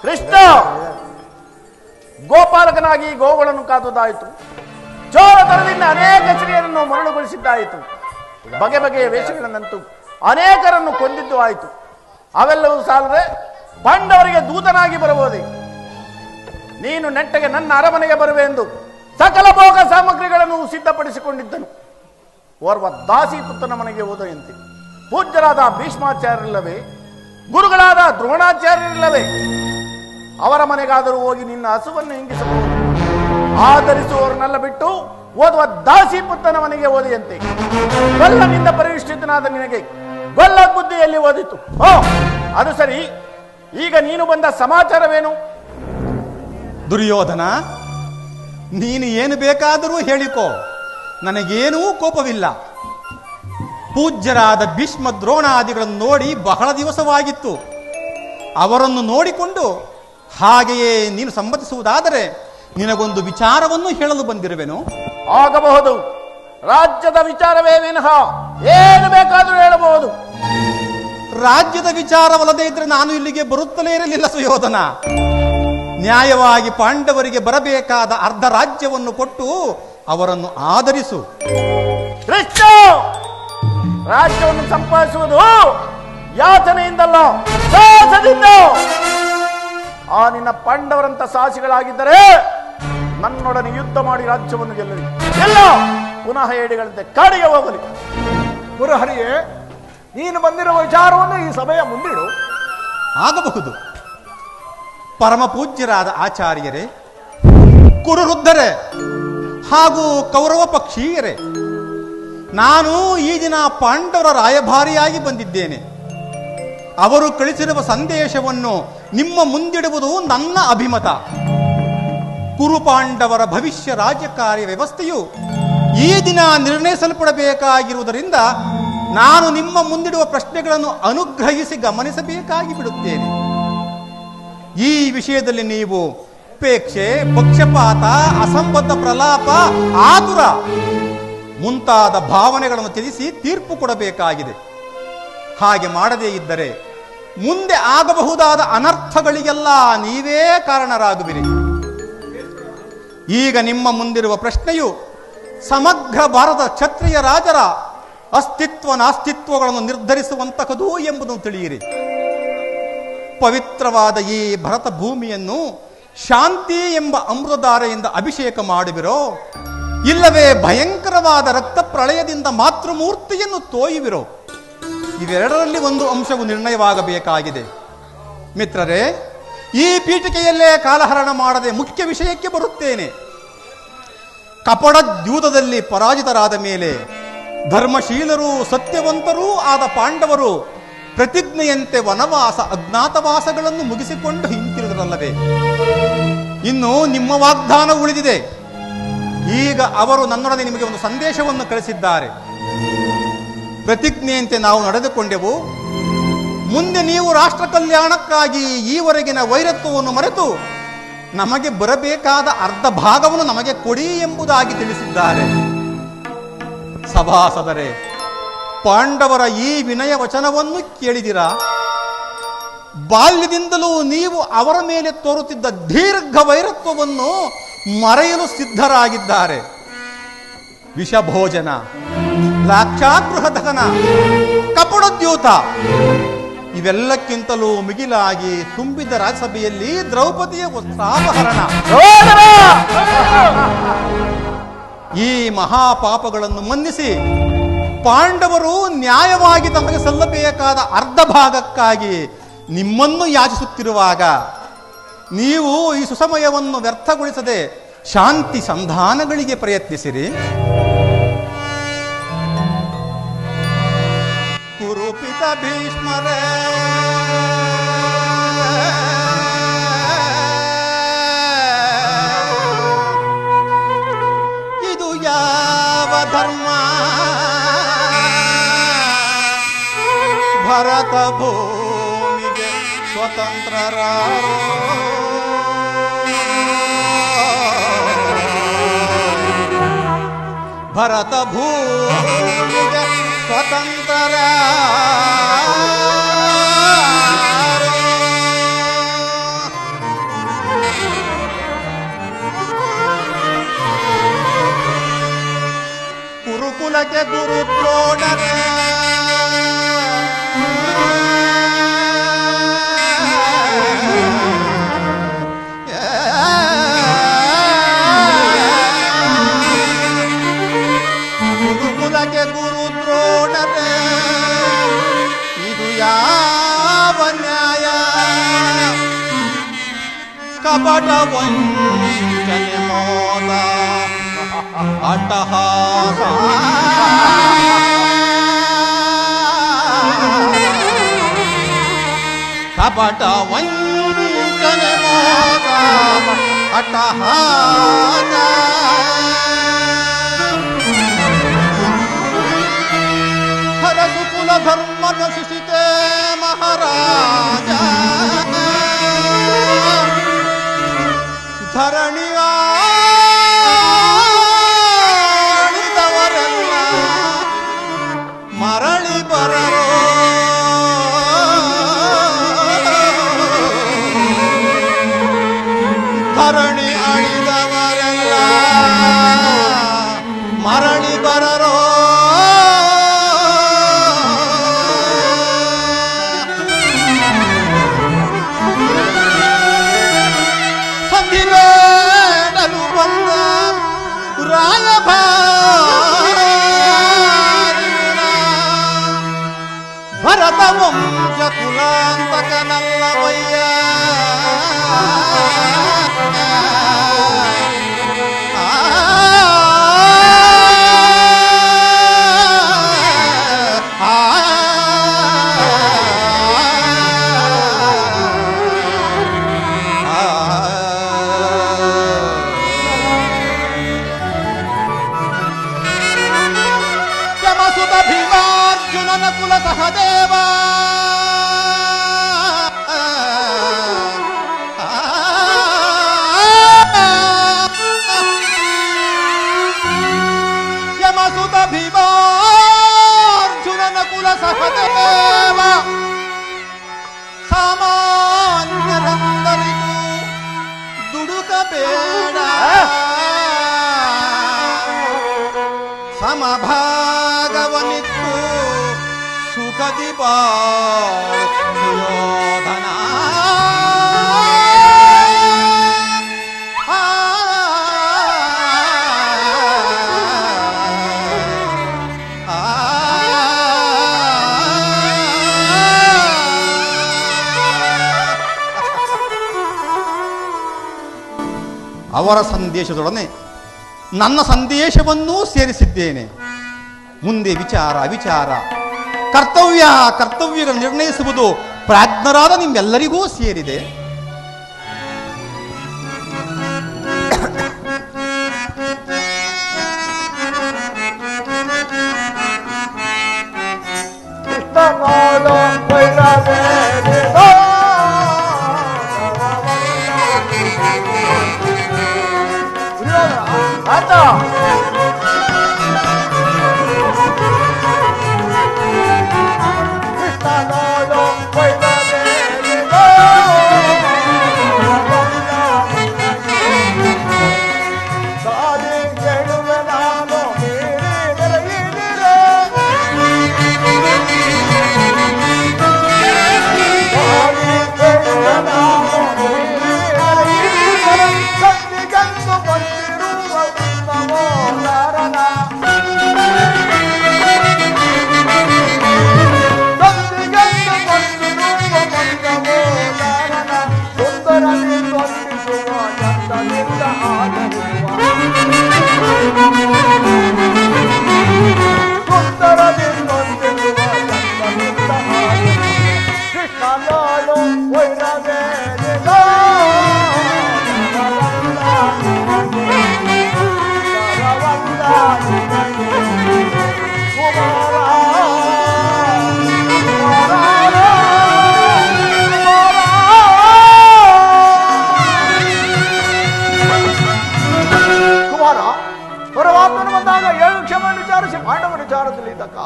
ಕೃಷ್ಣ ಗೋಪಾಲಕನಾಗಿ ಗೋಗಳನ್ನು ಕಾದುದಾಯಿತು, ಚೋರತನದಿಂದ ಅನೇಕ ಸ್ತ್ರೀಯರನ್ನು ಮರಳುಗೊಳಿಸಿದ್ದಾಯಿತು, ಬಗೆ ಬಗೆಯ ವೇಷಗಳನ್ನಂತೂ ಅನೇಕರನ್ನು ಕೊಂದಿದ್ದು ಆಯಿತು. ಅವೆಲ್ಲವೂ ಸಾಲದೆ ಪಾಂಡವರಿಗೆ ದೂತನಾಗಿ ಬರಬಹುದೇ? ನೀನು ನೆಟ್ಟಗೆ ನನ್ನ ಅರಮನೆಗೆ ಬರುವೆ ಎಂದು ಸಕಲ ಭೋಗ ಸಾಮಗ್ರಿಗಳನ್ನು ಸಿದ್ಧಪಡಿಸಿಕೊಂಡಿದ್ದನು. ಓರ್ವ ದಾಸಿ ಪುತ್ರನ ಮನೆಗೆ ಹೋದೆಯಂತೆ ಪೂಜ್ಯರಾದ ಭೀಷ್ಮಾಚಾರ್ಯರಿಲ್ಲವೇ, ಗುರುಗಳಾದ ದ್ರೋಣಾಚಾರ್ಯರಿಲ್ಲವೇ? ಅವರ ಮನೆಗಾದರೂ ಹೋಗಿ ನಿನ್ನ ಹಸುವನ್ನು ಹಿಂಗಿಸಬಹುದು. ಆಧರಿಸುವವರನ್ನೆಲ್ಲ ಬಿಟ್ಟು ಓದುವ ದಾಸಿ ಪುತ್ತನ ಮನೆಗೆ ಓದಿಯಂತೆ. ಗೊಲ್ಲನಿಂದ ಪರಿಷ್ಠಿತನಾದ ನಿನಗೆ ಗೊಲ್ಲ ಬುದ್ಧಿಯಲ್ಲಿ ಓದಿತು. ಅದು ಸರಿ, ಈಗ ನೀನು ಬಂದ ಸಮಾಚಾರವೇನು? ದುರ್ಯೋಧನ, ನೀನು ಏನು ಬೇಕಾದರೂ ಹೇಳಿಕೋ, ನನಗೇನೂ ಕೋಪವಿಲ್ಲ. ಪೂಜ್ಯರಾದ ಭೀಷ್ಮ ದ್ರೋಣಾದಿಗಳನ್ನು ನೋಡಿ ಬಹಳ ದಿವಸವಾಗಿತ್ತು. ಅವರನ್ನು ನೋಡಿಕೊಂಡು ಹಾಗೆಯೇ ನೀನು ಸಮ್ಮತಿಸುವುದಾದರೆ ನಿನಗೊಂದು ವಿಚಾರವನ್ನು ಹೇಳಲು ಬಂದಿರುವೆನು. ಆಗಬಹುದು. ರಾಜ್ಯದ ವಿಚಾರವೇ ವಿನಃ ಏನು ಬೇಕಾದರೂ ಹೇಳಬಹುದು. ರಾಜ್ಯದ ವಿಚಾರವಲ್ಲದೆ ಇದ್ರೆ ನಾನು ಇಲ್ಲಿಗೆ ಬರುತ್ತಲೇ ಇರಲಿಲ್ಲ ಸುಯೋಧನ. ನ್ಯಾಯವಾಗಿ ಪಾಂಡವರಿಗೆ ಬರಬೇಕಾದ ಅರ್ಧ ರಾಜ್ಯವನ್ನು ಕೊಟ್ಟು ಅವರನ್ನು ಆದರಿಸು. ಕೃಷ್ಣ, ರಾಜ್ಯವನ್ನು ಸಂಪಾದಿಸುವುದು ಯಾತನೆಯಿಂದಲ್ಲ, ಸಾಹಸದಿಂದ. ಆ ನಿನ್ನ ಪಾಂಡವರಂತ ಸಾಹಸಿಗಳಾಗಿದ್ದರೆ ನನ್ನೊಡನೆ ಯುದ್ಧ ಮಾಡಿ ರಾಜ್ಯವನ್ನು ಗೆಲ್ಲಲಿ. ಎಲ್ಲ ಪುನಃ ಏಡಿಗಳಂತೆ ಕಾಡಿಗೆ ಹೋಗಲಿ. ಮುರಹರಿಯೇ, ನೀನು ಬಂದಿರುವ ವಿಚಾರವನ್ನು ಈ ಸಭೆಯ ಮುಂದಿಡು. ಆಗಬಹುದು. ಪರಮ ಪೂಜ್ಯರಾದ ಆಚಾರ್ಯರೇ, ಕುರುವೃದ್ಧರೇ ಹಾಗೂ ಕೌರವ ಪಕ್ಷೀಯರೇ, ನಾನು ಈ ದಿನ ಪಾಂಡವರ ರಾಯಭಾರಿಯಾಗಿ ಬಂದಿದ್ದೇನೆ. ಅವರು ಕಳಿಸಿರುವ ಸಂದೇಶವನ್ನು ನಿಮ್ಮ ಮುಂದಿಡುವುದು ನನ್ನ ಅಭಿಮತ. ಕುರುಪಾಂಡವರ ಭವಿಷ್ಯ ರಾಜಕಾರ್ಯ ವ್ಯವಸ್ಥೆಯು ಈ ದಿನ ನಿರ್ಣಯಿಸಲ್ಪಡಬೇಕಾಗಿರುವುದರಿಂದ ನಾನು ನಿಮ್ಮ ಮುಂದಿಡುವ ಪ್ರಶ್ನೆಗಳನ್ನು ಅನುಗ್ರಹಿಸಿ ಗಮನಿಸಬೇಕಾಗಿ ಬಿಡುತ್ತೇನೆ. ಈ ವಿಷಯದಲ್ಲಿ ನೀವು ಉಪೇಕ್ಷೆ, ಪಕ್ಷಪಾತ, ಅಸಂಬದ್ಧ ಪ್ರಲಾಪ, ಆತುರ ಮುಂತಾದ ಭಾವನೆಗಳನ್ನು ತಿಳಿಸಿ ತೀರ್ಪು ಕೊಡಬೇಕಾಗಿದೆ. ಹಾಗೆ ಮಾಡದೇ ಇದ್ದರೆ ಮುಂದೆ ಆಗಬಹುದಾದ ಅನರ್ಥಗಳಿಗೆಲ್ಲ ನೀವೇ ಕಾರಣರಾಗುವಿರಿ. ಈಗ ನಿಮ್ಮ ಮುಂದಿರುವ ಪ್ರಶ್ನೆಯು ಸಮಗ್ರ ಭಾರತ ಕ್ಷತ್ರಿಯ ರಾಜರ ಅಸ್ತಿತ್ವ ನಾಸ್ತಿತ್ವಗಳನ್ನು ನಿರ್ಧರಿಸುವಂತಹದು ಎಂಬುದನ್ನು ತಿಳಿಯಿರಿ. ಪವಿತ್ರವಾದ ಈ ಭರತ ಭೂಮಿಯನ್ನು ಶಾಂತಿ ಎಂಬ ಅಮೃತಧಾರೆಯಿಂದ ಅಭಿಷೇಕ ಮಾಡುವಿರೋ, ಇಲ್ಲವೇ ಭಯಂಕರವಾದ ರಕ್ತ ಪ್ರಳಯದಿಂದ ಮಾತೃಮೂರ್ತಿಯನ್ನು ತೋಯುವಿರೋ? ಇವೆರಡರಲ್ಲಿ ಒಂದು ಅಂಶವು ನಿರ್ಣಯವಾಗಬೇಕಾಗಿದೆ. ಮಿತ್ರರೇ, ಈ ಪೀಠಿಕೆಯಲ್ಲೇ ಕಾಲಹರಣ ಮಾಡದೆ ಮುಖ್ಯ ವಿಷಯಕ್ಕೆ ಬರುತ್ತೇನೆ. ಕಪಟ ದ್ಯೂತದಲ್ಲಿ ಪರಾಜಿತರಾದ ಮೇಲೆ ಧರ್ಮಶೀಲರೂ ಸತ್ಯವಂತರೂ ಆದ ಪಾಂಡವರು ಪ್ರತಿಜ್ಞೆಯಂತೆ ವನವಾಸ ಅಜ್ಞಾತವಾಸಗಳನ್ನು ಮುಗಿಸಿಕೊಂಡು ಹಿಂತಿರುದರಲ್ಲವೇ? ಇನ್ನು ನಿಮ್ಮ ವಾಗ್ದಾನ ಉಳಿದಿದೆ. ಈಗ ಅವರು ನನ್ನೊಡನೆ ನಿಮಗೆ ಒಂದು ಸಂದೇಶವನ್ನು ಕಳಿಸಿದ್ದಾರೆ. ಪ್ರತಿಜ್ಞೆಯಂತೆ ನಾವು ನಡೆದುಕೊಂಡೆವು. ಮುಂದೆ ನೀವು ರಾಷ್ಟ್ರ ಕಲ್ಯಾಣಕ್ಕಾಗಿ ಈವರೆಗಿನ ವೈರತ್ವವನ್ನು ಮರೆತು ನಮಗೆ ಬರಬೇಕಾದ ಅರ್ಧ ಭಾಗವನ್ನು ನಮಗೆ ಕೊಡಿ ಎಂಬುದಾಗಿ ತಿಳಿಸಿದ್ದಾರೆ. ಸಭಾಸದರೇ, ಪಾಂಡವರ ಈ ವಿನಯ ವಚನವನ್ನು ಕೇಳಿದಿರಾ? ಬಾಲ್ಯದಿಂದಲೂ ನೀವು ಅವರ ಮೇಲೆ ತೋರುತ್ತಿದ್ದ ದೀರ್ಘ ವೈರತ್ವವನ್ನು ಮರೆಯಲು ಸಿದ್ಧರಾಗಿದ್ದಾರೆ. ವಿಷಭೋಜನ, ಲಾಕ್ಷಾಗೃಹ ದಹನ, ಕಪಟದ್ಯೂತ ಇವೆಲ್ಲಕ್ಕಿಂತಲೂ ಮಿಗಿಲಾಗಿ ತುಂಬಿದ ರಾಜ್ಯಸಭೆಯಲ್ಲಿ ದ್ರೌಪದಿಯ ವಸ್ತ್ರಾಪಹರಣ, ಈ ಮಹಾಪಾಪಗಳನ್ನು ಮನ್ನಿಸಿ ಪಾಂಡವರು ನ್ಯಾಯವಾಗಿ ತಮಗೆ ಸಲ್ಲಬೇಕಾದ ಅರ್ಧ ಭಾಗಕ್ಕಾಗಿ ನಿಮ್ಮನ್ನು ಯಾಚಿಸುತ್ತಿರುವಾಗ ನೀವು ಈ ಸುಸಮಯವನ್ನು ವ್ಯರ್ಥಗೊಳಿಸದೆ ಶಾಂತಿ ಸಂಧಾನಗಳಿಗೆ ಪ್ರಯತ್ನಿಸಿರಿ. ಕುರುಪಿತ ಭೀಷ್ಮರೇ, ಇದು ಯಾವ ಧರ್ಮ? ಭರತ ಭೂಮಿಗೆ ಸ್ವತಂತ್ರರಾರೋ, ಭರತ ಭೂಮಿಗೆ ಸ್ವತಂತ್ರ ಕುರುಕುಲಕ್ಕೆ ಗುರು ದ್ರೋಣರೇ, ಗುರು ದ್ರೋಣರೇ ಕಪಟ ವಂಚನೆ ಮೋದ ಅಟ್ಟಹಾಸ ಕಪಟ ವಂಚನೆ ಮೋದ ಅಟ್ಟಹಾಸ ಹರಸು ಕುಲ ಧರ್ಮ ನಶಿಸಿತೆ ಮಹಾರಾಜ ಧರಣಿಯಾಳಿದವರೆಲ್ಲ ಮರಳಿ ಬರರೋ ಧರಣಿ ಅಳಿದವರೆಲ್ಲ ಮರಳಿ ಬರರೋ ಸಂಧಿವೇಡಲು ಬಂದ ರಾಯಭಾರಿಗಳ ಭರತ ವಂಶ ಕುಲಾಂತಕನಲ್ಲವಯ್ಯ ಯಮಸುತ ಭೀಮಾರ್ಜುನನ ಕುಲ ಸಹದೇವ ಯಮಸುತ ಭೀಮಾರ್ಜುನನ ಕುಲ ಸಹದೇವ ಸಾಮಾನ್ಯರಂದರಿಗೂ ದುಡುಕಬೇಡ ಸಮಭಾಗವನಿತ್ತು ಸುಖದಿ ಬಾಳು ಸುಯೋಧನ ಅವರ ಸಂದೇಶದೊಡನೆ ನನ್ನ ಸಂದೇಶವನ್ನೂ ಸೇರಿಸಿದ್ದೇನೆ. ಮುಂದೆ ವಿಚಾರ ಅವಿಚಾರ ಕರ್ತವ್ಯಗಳನ್ನು ನಿರ್ಣಯಿಸುವುದು ಪ್ರಾಜ್ಞರಾದ ನಿಮ್ಮೆಲ್ಲರಿಗೂ ಸೇರಿದೆ.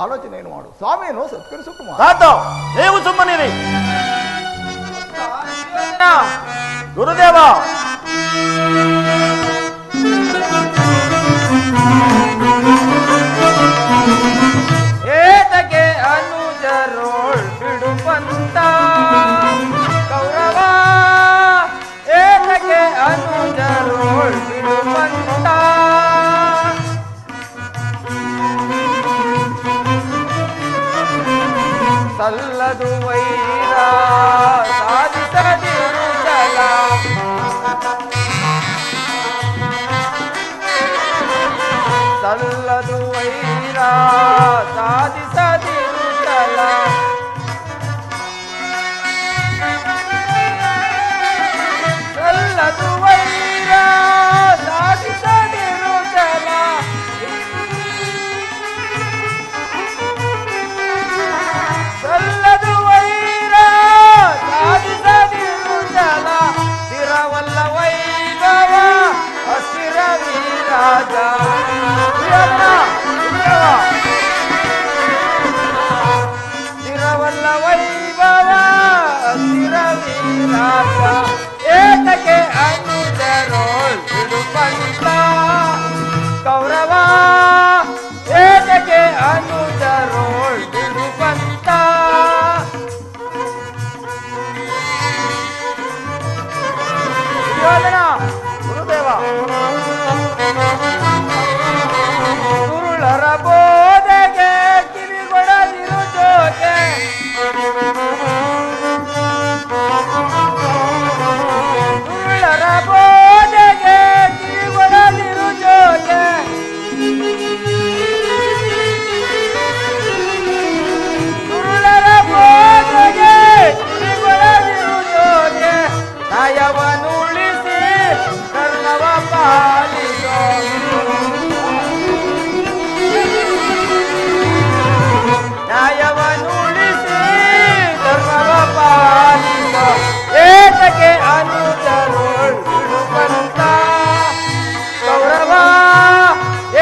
ಆಲೋಚನೆಯನ್ನು ಮಾಡು. ಸ್ವಾಮಿಯನ್ನು ಸತ್ಕರಿಸು ಕುಮಾರ. ನೀವು ಸುಮ್ಮನಿರಿ. ಗುರುದೇವ, ಏತಕ್ಕೆ ಅನುಜರೋಳ್ ಬಿಡುವಂತ ಕೌರವ, ಏತಕ್ಕೆ ಅನುಜರೋಳ್ ಬಿಡುವಂತ ಸಲ್ಲದು ವೈರ ಸಾಧಿಸದಿರುತ್ತಲ ಸಲ್ಲದು ವೈರ ಸಾಧಿಸದಿರುತ್ತಲ ಸಲ್ಲದು ವೈರ ಸಾಧಿಸದಿರುತ್ತಲ ಸಲ್ಲದು ವೈರ ಸಾಧಿಸದಿರುತ್ತಲ ಸ್ಥಿರವಲ್ಲ ವೈಭವ ಅಸ್ಥಿರ ವಿರಾಜ ಸ್ಥಿರವಲ್ಲ ವೈಭವ ಅಸ್ಥಿರ ವಿರಾಜ ಏತಕ್ಕೆ ಅನುಜರೋಳ್ ಬಿಡುಪಂತ ಕೌರವ ಏತಕ್ಕೆ ಅನುಜರೋಳ್ ಬಿಡುಪಂತ ಗುರುದೇವ ಗುರುಳರ ಬೋಧೆಗೆ ಕಿವಿಗೊಡದಿರು ಜೋಕೆ ಗುರುಳರ ಬೋಧೆಗೆ ಕಿವಿಗೊಡದಿರು ಜೋಕೆ ಗುರುಳರ ಬೋಧೆಗೆ ಕಿವಿಗೊಡದಿರು ಜೋಕೆ ನ್ಯಾಯವನ್ನುಳಿಸಿ ಕರ್ಣವ ಪಾಲಿಸೋ ನ್ಯಾಯವನ್ನುಳಿಸಿ ಧರ್ಮವ ಪಾಲಿಸೋ ಏತಕ್ಕೆ ಅನುಜರೋಳ್ ಬಿಡುಪಂತ ಕೌರವ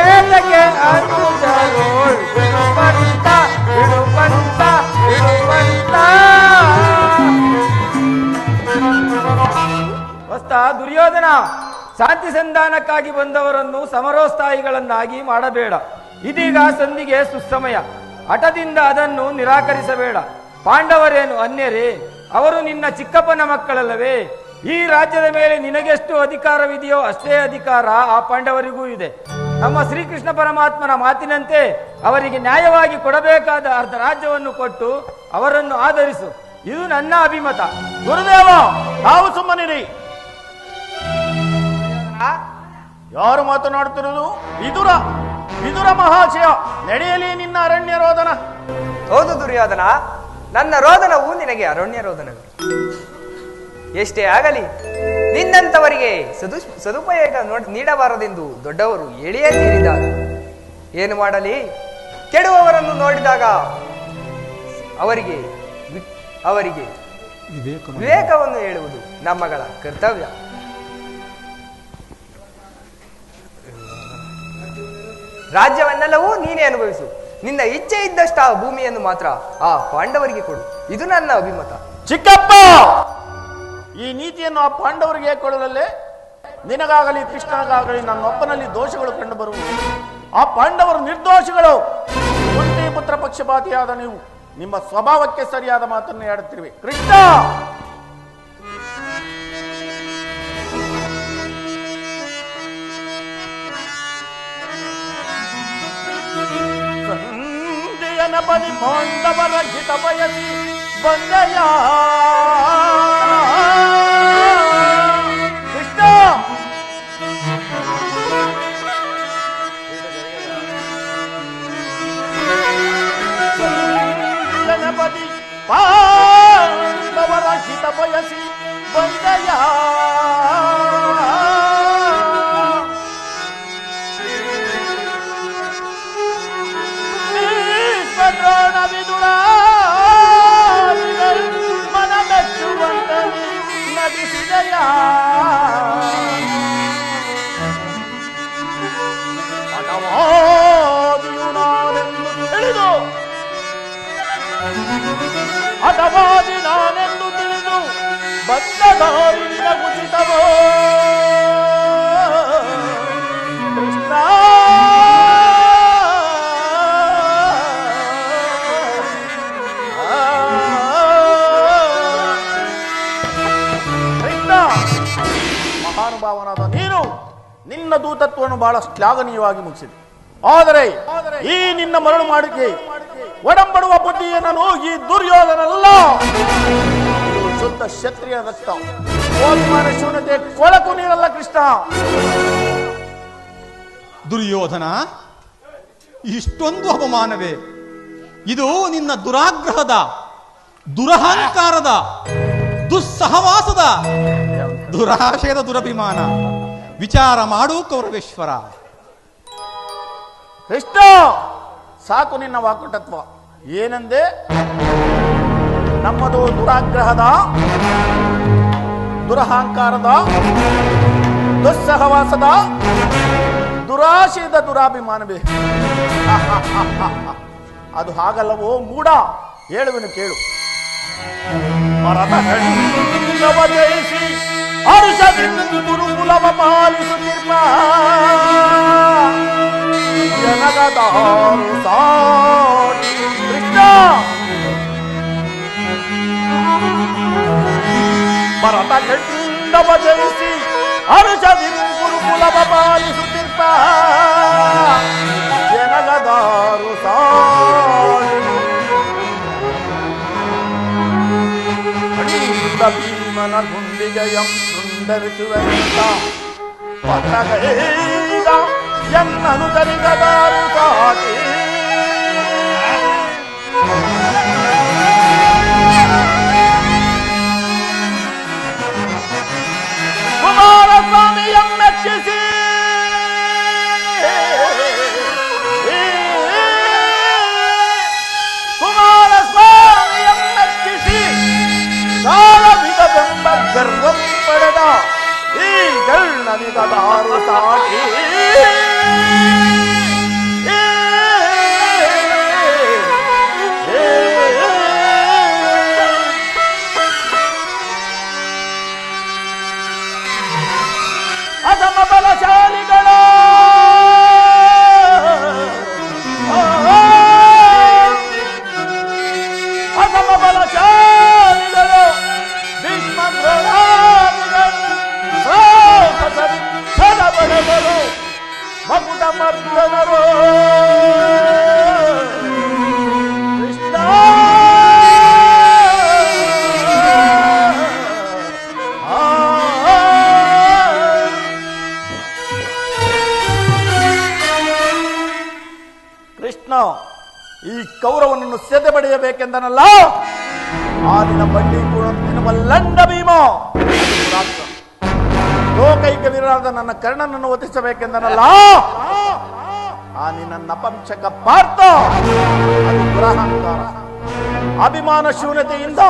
ಏತಕ್ಕೆ ಅನುಜರೋಳ್ ಬಿಡುಪಂತ ಬಿಡುಪಂತ ಬಿಡುಪಂತ ವಸ್ತ ದುರ್ಯೋಧನ ಶಾಂತಿ ಸಂಧಾನಕ್ಕಾಗಿ ಬಂದವರನ್ನು ಸಮರೋತ್ಸಾಹಿಗಳನ್ನಾಗಿ ಮಾಡಬೇಡ. ಇದೀಗ ಸಂಧಿಗೆ ಸುಸಮಯ. ಹಠದಿಂದ ಅದನ್ನು ನಿರಾಕರಿಸಬೇಡ. ಪಾಂಡವರೇನು ಅನ್ಯರೇ? ಅವರು ನಿನ್ನ ಚಿಕ್ಕಪ್ಪನ ಮಕ್ಕಳಲ್ಲವೇ? ಈ ರಾಜ್ಯದ ಮೇಲೆ ನಿನಗೆಷ್ಟು ಅಧಿಕಾರವಿದೆಯೋ ಅಷ್ಟೇ ಅಧಿಕಾರ ಆ ಪಾಂಡವರಿಗೂ ಇದೆ. ನಮ್ಮ ಶ್ರೀಕೃಷ್ಣ ಪರಮಾತ್ಮನ ಮಾತಿನಂತೆ ಅವರಿಗೆ ನ್ಯಾಯವಾಗಿ ಕೊಡಬೇಕಾದ ಅರ್ಧ ರಾಜ್ಯವನ್ನು ಕೊಟ್ಟು ಅವರನ್ನು ಆಧರಿಸು. ಇದು ನನ್ನ ಅಭಿಮತ. ಗುರುದೇವ ತಾವು ಸುಮ್ಮನಿರಿ. ಯಾರು ಮಾತನಾಡುತ್ತಿರುವುದು? ವಿದುರ ಮಹಾಶಯ, ನಡೆಯಲಿ ನಿನ್ನ ಅರಣ್ಯ ರೋದನ. ಹೌದು ದುರ್ಯೋಧನ, ನನ್ನ ರೋದನವು ನಿನಗೆ ಅರಣ್ಯ ರೋದನವೇ. ಎಷ್ಟೇ ಆಗಲಿ ನಿನ್ನಂತವರಿಗೆ ಸದುಪಯೋಗ ನೀಡಬಾರದೆಂದು ದೊಡ್ಡವರು ಹೇಳಿಯೇ ತೀರಿದ್ದಾರೆ. ಏನು ಮಾಡಲಿ, ಕೆಡುವವರನ್ನು ನೋಡಿದಾಗ ಅವರಿಗೆ ವಿವೇಕವನ್ನು ಹೇಳುವುದು ನಮ್ಮಗಳ ಕರ್ತವ್ಯ. ರಾಜ್ಯವನ್ನೆಲ್ಲವೂ ನೀನೇ ಅನುಭವಿಸು. ನಿನ್ನ ಇಚ್ಛೆ ಇದ್ದಷ್ಟು ಆ ಭೂಮಿಯನ್ನು ಮಾತ್ರ ಆ ಪಾಂಡವರಿಗೆ ಕೊಡು. ಇದು ನನ್ನ ಅಭಿಮತ. ಚಿಕ್ಕಪ್ಪ, ಈ ನೀತಿಯನ್ನು ಆ ಪಾಂಡವರಿಗೆ ಕೊಡಲಲ್ಲೇ ನಿನಗಾಗಲಿ ಕೃಷ್ಣನಿಗಾಗಲಿ ನನ್ನೊಬ್ಬನಲ್ಲಿ ದೋಷಗಳು ಕಂಡು ಬರುವುದು. ಆ ಪಾಂಡವರು ನಿರ್ದೋಷಿಗಳು. ಕುಂತಿ ಪುತ್ರ ಪಕ್ಷಪಾತಿಯಾದ ನೀವು ನಿಮ್ಮ ಸ್ವಭಾವಕ್ಕೆ ಸರಿಯಾದ ಮಾತನ್ನು ಹೇಳುತ್ತಿರುವೆ. ಕೃಷ್ಣ, ಸಂಧಿಯನ ಬದಿ ಪಾಂಡವರ ಹಿತ ಬಯಸಿ ಬಂದೆಯ ಕೃಷ್ಣ. ಗಣಪತಿ ಪಾಂಡವರ ಹಿತ ಬಯಸಿ ಬಂದೆಯ ದ್ರೋಣ ವಿದುರ ಮನ ಮೆಚ್ಚುವಂತಲಿ ನಟಿಸಿದೆಯ ಹಠವಾದಿಯು ನಾನೆಂದು ತಿಳಿದು ಹಠವಾದಿ ನಾನೆಂದು ತಿಳಿದು ಬಂದ ದಾರಿ ನಿನಗುಚಿತವೋ ಕೃಷ್ಣ. ಮಹಾನುಭಾವನಾದ ನೀನು ನಿನ್ನ ದೂತತ್ವವನ್ನು ಬಹಳ ಶ್ಲಾಘನೀಯವಾಗಿ ಮುಗಿಸಿದೆ. ಆದರೆ ಈ ನಿನ್ನ ಮರಳು ಮಾಡಿಕೆ ಒಡಂಬಡುವ ಬುದ್ಧಿಯನ್ನು ಈ ದುರ್ಯೋಧನಲ್ಲ, ಶುದ್ಧ ಕ್ಷತ್ರಿಯ ರಕ್ತ. ಅಭಿಮಾನ ಶೂನ್ಯತೆ ಕೊಳಕು ನೀರಲ್ಲ ಕೃಷ್ಣ. ದುರ್ಯೋಧನ, ಇಷ್ಟೊಂದು ಅವಮಾನವೇ? ಇದು ನಿನ್ನ ದುರಾಗ್ರಹದ, ದುರಹಂಕಾರದ, ದುಸ್ಸಹವಾಸದ, ದುರಾಶಯದ ದುರಭಿಮಾನ. ವಿಚಾರ ಮಾಡು ಕೌರವೇಶ್ವರ. ಕೃಷ್ಣ, ಸಾಕು ನಿನ್ನ ವಾಕಟತ್ವ. ಏನಂದೆ? ನಮ್ಮದು ದುರಾಗ್ರಹದ, ದುರಹಂಕಾರದ, ದುಸ್ಸಹವಾಸದ, ದುರಾಶಯದ ದುರಾಭಿಮಾನವೇ? ಅದು ಹಾಗಲ್ಲವೋ ಮೂಢ. ಹೇಳುವೆನು ಕೇಳು. ಮರತಖಂಡವ ಜಯಿಸಿ ಹರ್ಷದಿಂದ ಗುರುಕುಲವ ಪಾಲಿಸುತ್ತಿರುವ ಜನಗದಾರು ಸಾಟಿ ಕೃಷ್ಣ. ಮರತಖಂಡವ ಜಯಿಸಿ ಹರ್ಷದಿಂದ ಗುರುಕುಲವ ಪಾಲಿಸುತ್ತಿರುವ ಜನಗದಾರು ಸಾಟಿ ಭೀಮನ ಗುಂಡಿಗೆಯಂ ಸುಂದರಿಸುವಂತ ಪಟ್ಟಗೈದ ಎನ್ನನು ತರಿಗದಾರು ಸಾಟಿ. ಕುಮಾರಸ್ವಾಮಿಯಂ ಮೆಚ್ಚಿಸಿ ಸಾಲವಿದವೆಂಬ ಗರ್ವಂ ಪಡೆದ ಈ ಗಳ್ಳನಿಗದಾರು ಸಾಟಿ. ಅಸಮ ಬಲಶಾಲಿಗಳ ಅಸಮ ಬಲಶಾಲಿಗಳು ಬಡವರು ಮಗುಟ ಮರ್ದನರು ಕೃಷ್ಣ. ಕೃಷ್ಣ, ಈ ಕೌರವನನ್ನು ಸೆದೆ ಬಡಿಯಬೇಕೆಂದನಲ್ಲ, ಆದಿನ ಬಂಡಿ ಕೂಡ ಲಂಡ ಭೀಮ. ಲೋಕೈಕ ವೀರರಾದ ನನ್ನ ಕರ್ಣನನ್ನು ಒತ್ತಿಸಬೇಕೆಂದನಲ್ಲ, ಆ ನಿನ್ನ ನಪಂಸಕ ಪಾರ್ಥ. ಅದು ದುರಹಂಕಾರ, ಅಭಿಮಾನ ಶೂನ್ಯತೆಯಿಂದ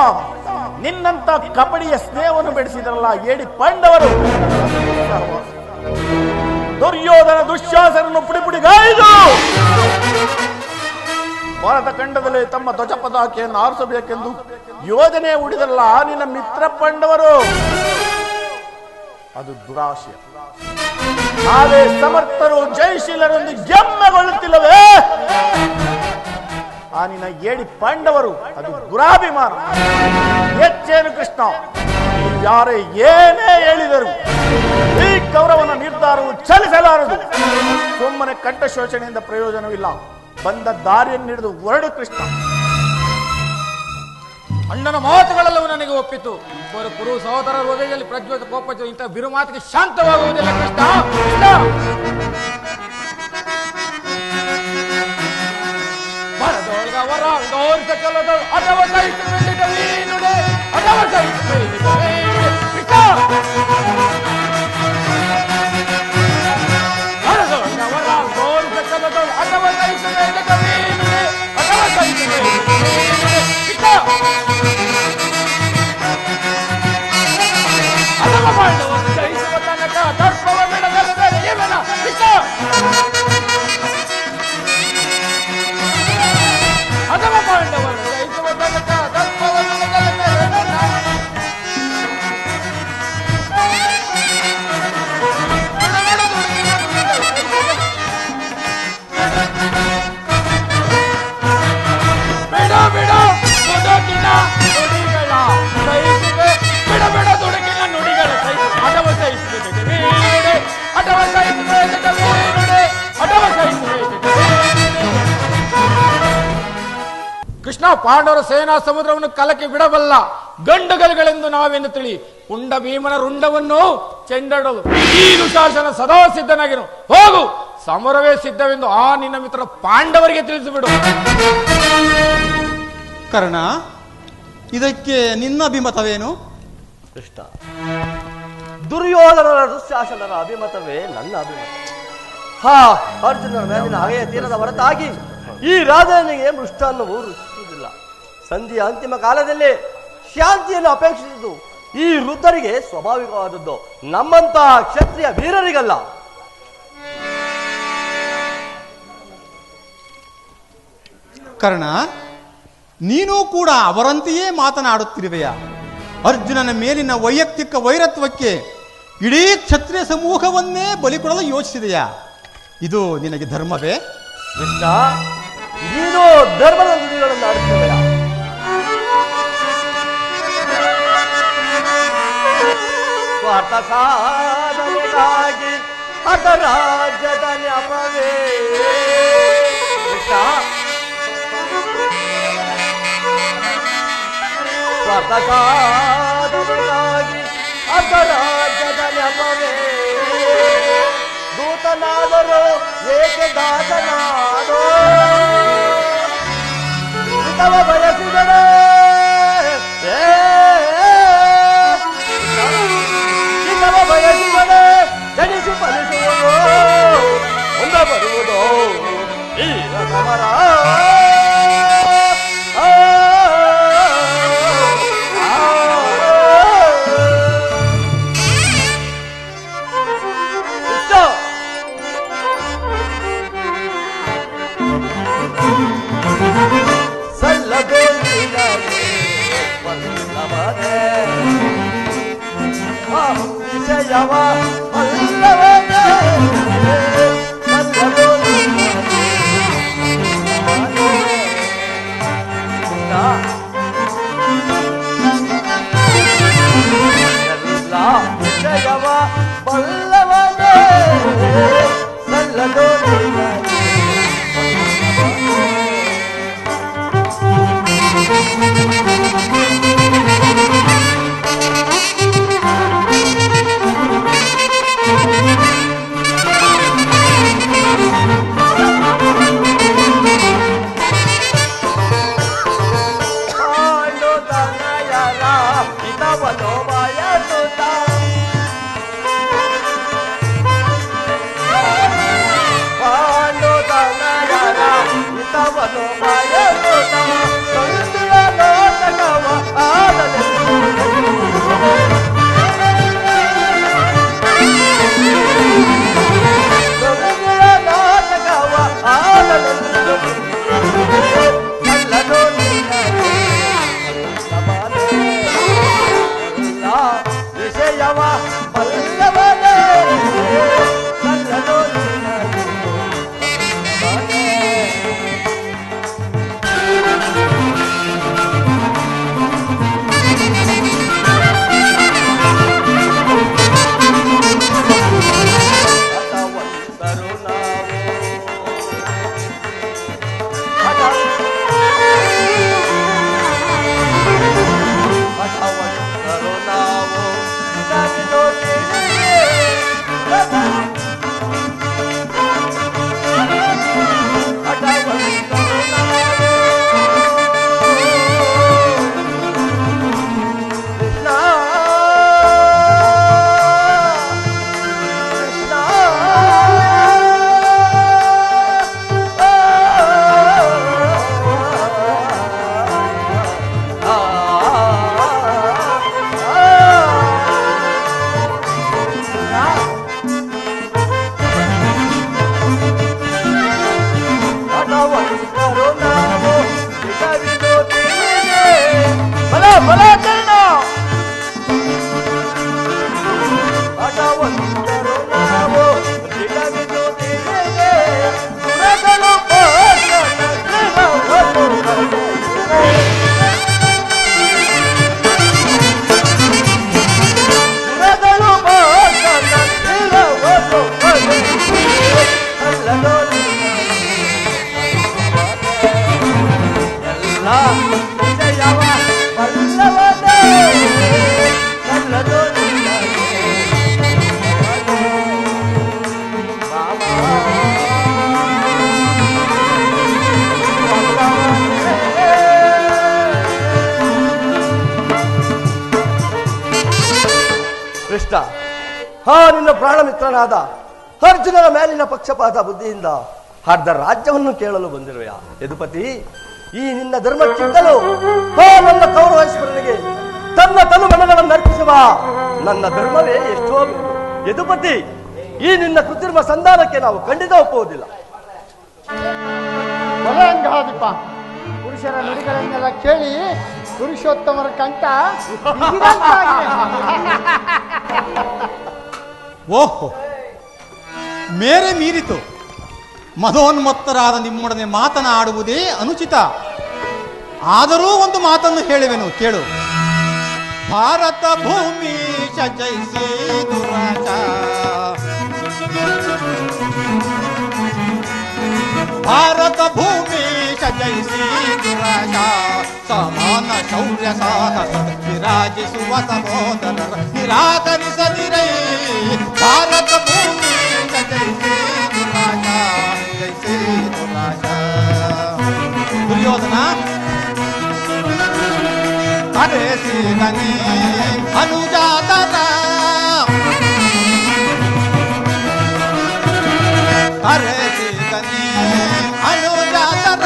ನಿನ್ನಂತ ಕಪಡಿಯ ಸ್ನೇಹವನ್ನು ಬೆಳೆಸಿದ್ರಲ್ಲ ಏಡಿ ಪಾಂಡವರು. ದುರ್ಯೋಧನ ದುಶ್ಯಾಸನನ್ನು ಪುಡಿಪುಡಿಗಾಯ್ದು ಭಾರತ ಖಂಡದಲ್ಲಿ ತಮ್ಮ ಧ್ವಜ ಪತಾಕೆಯನ್ನು ಆರಿಸಬೇಕೆಂದು ಯೋಜನೆ ಹೂಡಿದರಲ್ಲ ನಿನ್ನ ಮಿತ್ರ ಪಾಂಡವರು. ಅದು ದುರಾಶಯ. ನಾವೇ ಸಮರ್ಥರು ಜಯಶೀಲರೆಂದು ಹೆಮ್ಮೆಗೊಳ್ಳುತ್ತಿಲ್ಲವೇ? ಆ ನಿನ್ನ ಏಡಿ ಪಾಂಡವರು ಅದು ದುರಾಭಿಮಾನ. ಹೆಚ್ಚೇನು ಕೃಷ್ಣ, ಯಾರೇ ಏನೇ ಹೇಳಿದರು ಈ ಕೌರವನ ನಿರ್ಧಾರವು ಚಲಿಸಲಾರದು. ಸುಮ್ಮನೆ ಕಂಠ ಶೋಷಣೆಯಿಂದ ಪ್ರಯೋಜನವಿಲ್ಲ. ಬಂದ ದಾರಿಯನ್ನು ಹಿಡಿದು ಹೊರಡು ಕೃಷ್ಣ. ಅಣ್ಣನ ಮಾತುಗಳೆಲ್ಲವೂ ನನಗೆ ಒಪ್ಪಿತು. ಇಬ್ಬರು ಕುರು ಸಹೋದರರ ಹೃದಯದಲ್ಲಿ ಪ್ರಜ್ವಲಿತ ಕೋಪ, ಇಂಥ ಬಿರು ಮಾತಿಗೆ ಶಾಂತವಾಗುವುದಿಲ್ಲ ಕೃಷ್ಣ. ಬರದೊಳಗವರ ಗೌರಿಸ ಕೆಲದ ಅಥವಾ ಸಹಿಸುವುದೇ ಅಥವಾ ಸಹಿಸುವುದೇ ಕೃಷ್ಣ. ಬರದೊಳಗವರ ಗೌರಿಸ ಕೆಲದ ಅಥವಾ ಸಹಿಸುವುದೇ ಅಥವಾ ಸಹಿಸುವುದೇ ಕೃಷ್ಣ. ಅದಮ ಪಾಂಡವರು ಜಯಿಸುವ ತನಕ ದರ್ಪವ ಬಿಡದಲ್ಲದೆ ಇವನ ಕೃಷ್ಣ. ಅದಮ ಪಾಂಡವರು ಜಯಿಸುವ ತನಕ ದರ್ಪವ ಬಿಡದಲ್ಲದೆ ಬಿಡ ಬಿಡ ದುಡುಕಿನ ನುಡಿಗಳ ಸಹಿಸಿದೆ. ಬಿಡ ಬಿಡ ದುಡುಕಿನ ನುಡಿಗಳ ಸಹಿಸಿದೆ. ಅಡವ ಸಹಿಸಿದೆ ಅಡವ ಸಹಿಸಿದೆ ಅಡವ ಸಹಿಸಿದೆ. ಕೃಷ್ಣ, ಪಾಂಡವರ ಸೇನಾ ಸಮುದ್ರವನ್ನು ಕಲಕಿ ಬಿಡಬಲ್ಲ ಗಂಡುಗಲುಗಳೆಂದು ನಾವೆಂದು ತಿಳಿ. ಪುಂಡ ಭೀಮನ ರುಂಡವನ್ನು ಚೆಂಡಾಡಲು ಈ ದುಶಾಸನ ಸದಾ ಸಿದ್ಧನಾಗಿರು. ಹೋಗು, ಸಮರವೇ ಸಿದ್ಧವೆಂದು ಆ ನಿನ್ನ ಮಿತ್ರ ಪಾಂಡವರಿಗೆ ತಿಳಿಸಿಬಿಡು. ಕರ್ಣ, ಇದಕ್ಕೆ ನಿನ್ನ ಅಭಿಮತವೇನು? ಕೃಷ್ಣ, ದುರ್ಯೋಧನರ ದುಶ್ಯಾಸನರ ಅಭಿಮತವೇ ನನ್ನ ಅಭಿಮತ. ಅರ್ಜುನನ ಮೇಲಿನ ಹಗೆಯ ತೀರದ ಹೊರತಾಗಿ ಈ ರಾಜನಿಗೆ ಮೃಷ್ಟಾನ್ನವು ರುಚಿಸುವುದಿಲ್ಲ. ಸಂಧಿಯ ಅಂತಿಮ ಕಾಲದಲ್ಲಿ ಶಾಂತಿಯನ್ನು ಅಪೇಕ್ಷಿಸುವುದು ಈ ವೃದ್ಧರಿಗೆ ಸ್ವಾಭಾವಿಕವಾದದ್ದು, ನಮ್ಮಂತಹ ಕ್ಷತ್ರಿಯ ವೀರರಿಗಲ್ಲ. ಕರ್ಣ, ನೀನೂ ಕೂಡ ಅವರಂತೆಯೇ ಮಾತನಾಡುತ್ತಿರುವೆಯ? ಅರ್ಜುನನ ಮೇಲಿನ ವೈಯಕ್ತಿಕ ವೈರತ್ವಕ್ಕೆ ಇಡೀ ಕ್ಷತ್ರಿಯ ಸಮೂಹವನ್ನೇ ಬಲಿಕೊಡಲು ಯೋಚಿಸಿದೆಯಾ? ಇದು ನಿನಗೆ ಧರ್ಮವೇ? ಕೃಷ್ಣ, ನೀನು ಧರ್ಮದ ನುಡಿಗಳನ್ನು ಆಡುತ್ತವೆಯಾ? ಸ್ವಾರ್ಥ ಸಾಧನೆಗಾಗಿ ಅದ ರಾಜ್ಯದ ನೆಪವೇ. ಕೃಷ್ಣ, ಸ್ವಾರ್ಥ ಸಾಧನೆಗಾಗಿ ಅದ ರಾಜ್ಯದ ನೆಪವೇ. ದೂತನಾದರೂ ಏಕೆ ದಾಸನಾದೋ? ಹಿತವ ಬಯಸಿದರೆ ಹಿತವ ಬಯಸಿದರೆ ಜನಿಸಿ ಫಲಿಸುವುದು ಮುಂದ ಬರುವುದು ಈ ಸಮರ. ವಿಷಯವ ಅಲ್ಲವನೇ ವಿಷಯವ ಬಲ್ಲವನೇ ಸಲ್ಲದೋ Baba ಕೃಷ್ಣ, ನಿನ್ನ ಪ್ರಾಣ ಮಿತ್ರನಾದ ಅರ್ಜುನನ ಮೇಲಿನ ಪಕ್ಷಪಾತ ಬುದ್ಧಿಯಿಂದ ಅರ್ಧ ರಾಜ್ಯವನ್ನು ಕೇಳಲು ಬಂದಿರುವೆಯಾ ಯದುಪತಿ? ಈ ನಿನ್ನ ಧರ್ಮಕ್ಕಿಂತಲೂ ನನ್ನ ಕೌರವೇಶ್ವರನಿಗೆ ತನ್ನ ತನುಮನಗಳನ್ನು ಅರ್ಪಿಸುವ ನನ್ನ ಧರ್ಮವೇ ಎಷ್ಟೋ ಮೇಲು. ಯದುಪತಿ, ಈ ನಿನ್ನ ಕೃತ್ರಿಮ ಸಂಧಾನಕ್ಕೆ ನಾವು ಖಂಡಿತ ಒಪ್ಪುವುದಿಲ್ಲ. ಬಲಂಗಾಧಿಪ, ಪುರುಷರ ನುಡಿಗಳನ್ನೆಲ್ಲ ಕೇಳಿ ಪುರುಷೋತ್ತಮರ ಕಂಠ ಬಿಗಿದಂತಾಗಿದೆ. ಓಹೋ, ಮೇರೆ ಮೀರಿತು. ಮದೋನ್ಮತ್ತರಾದ ನಿಮ್ಮೊಡನೆ ಮಾತನಾಡುವುದೇ ಅನುಚಿತ. ಆದರೂ ಒಂದು ಮಾತನ್ನು ಹೇಳುವೆನು, ಕೇಳು. ಭಾರತ ಭೂಮಿ ಜಯಿಸಿ ದುರಾಚ, ಭಾರತ ಭೂಮಿ ಜಯಿಸಿ ದುರಾಚ, ಸಮಾನ ಶೌರ್ಯ ಸಾಹಸ ವಿರಾಜಿಸುವ ಸಹೋದರರ ನಿರಾಕರಿಸದಿರೈ. ಭಾರತ ಭೂಮಿ ಜಯಿಸಿ ದುರಾಚ, ಜಯಿಸಿ ದುರಾಚ. ದುರ್ಯೋಧನ ಹರೇಸಿದನಿ ಅನುಜಾತರ, ಹರೇಸಿದನಿ ಅನುಜಾತರ,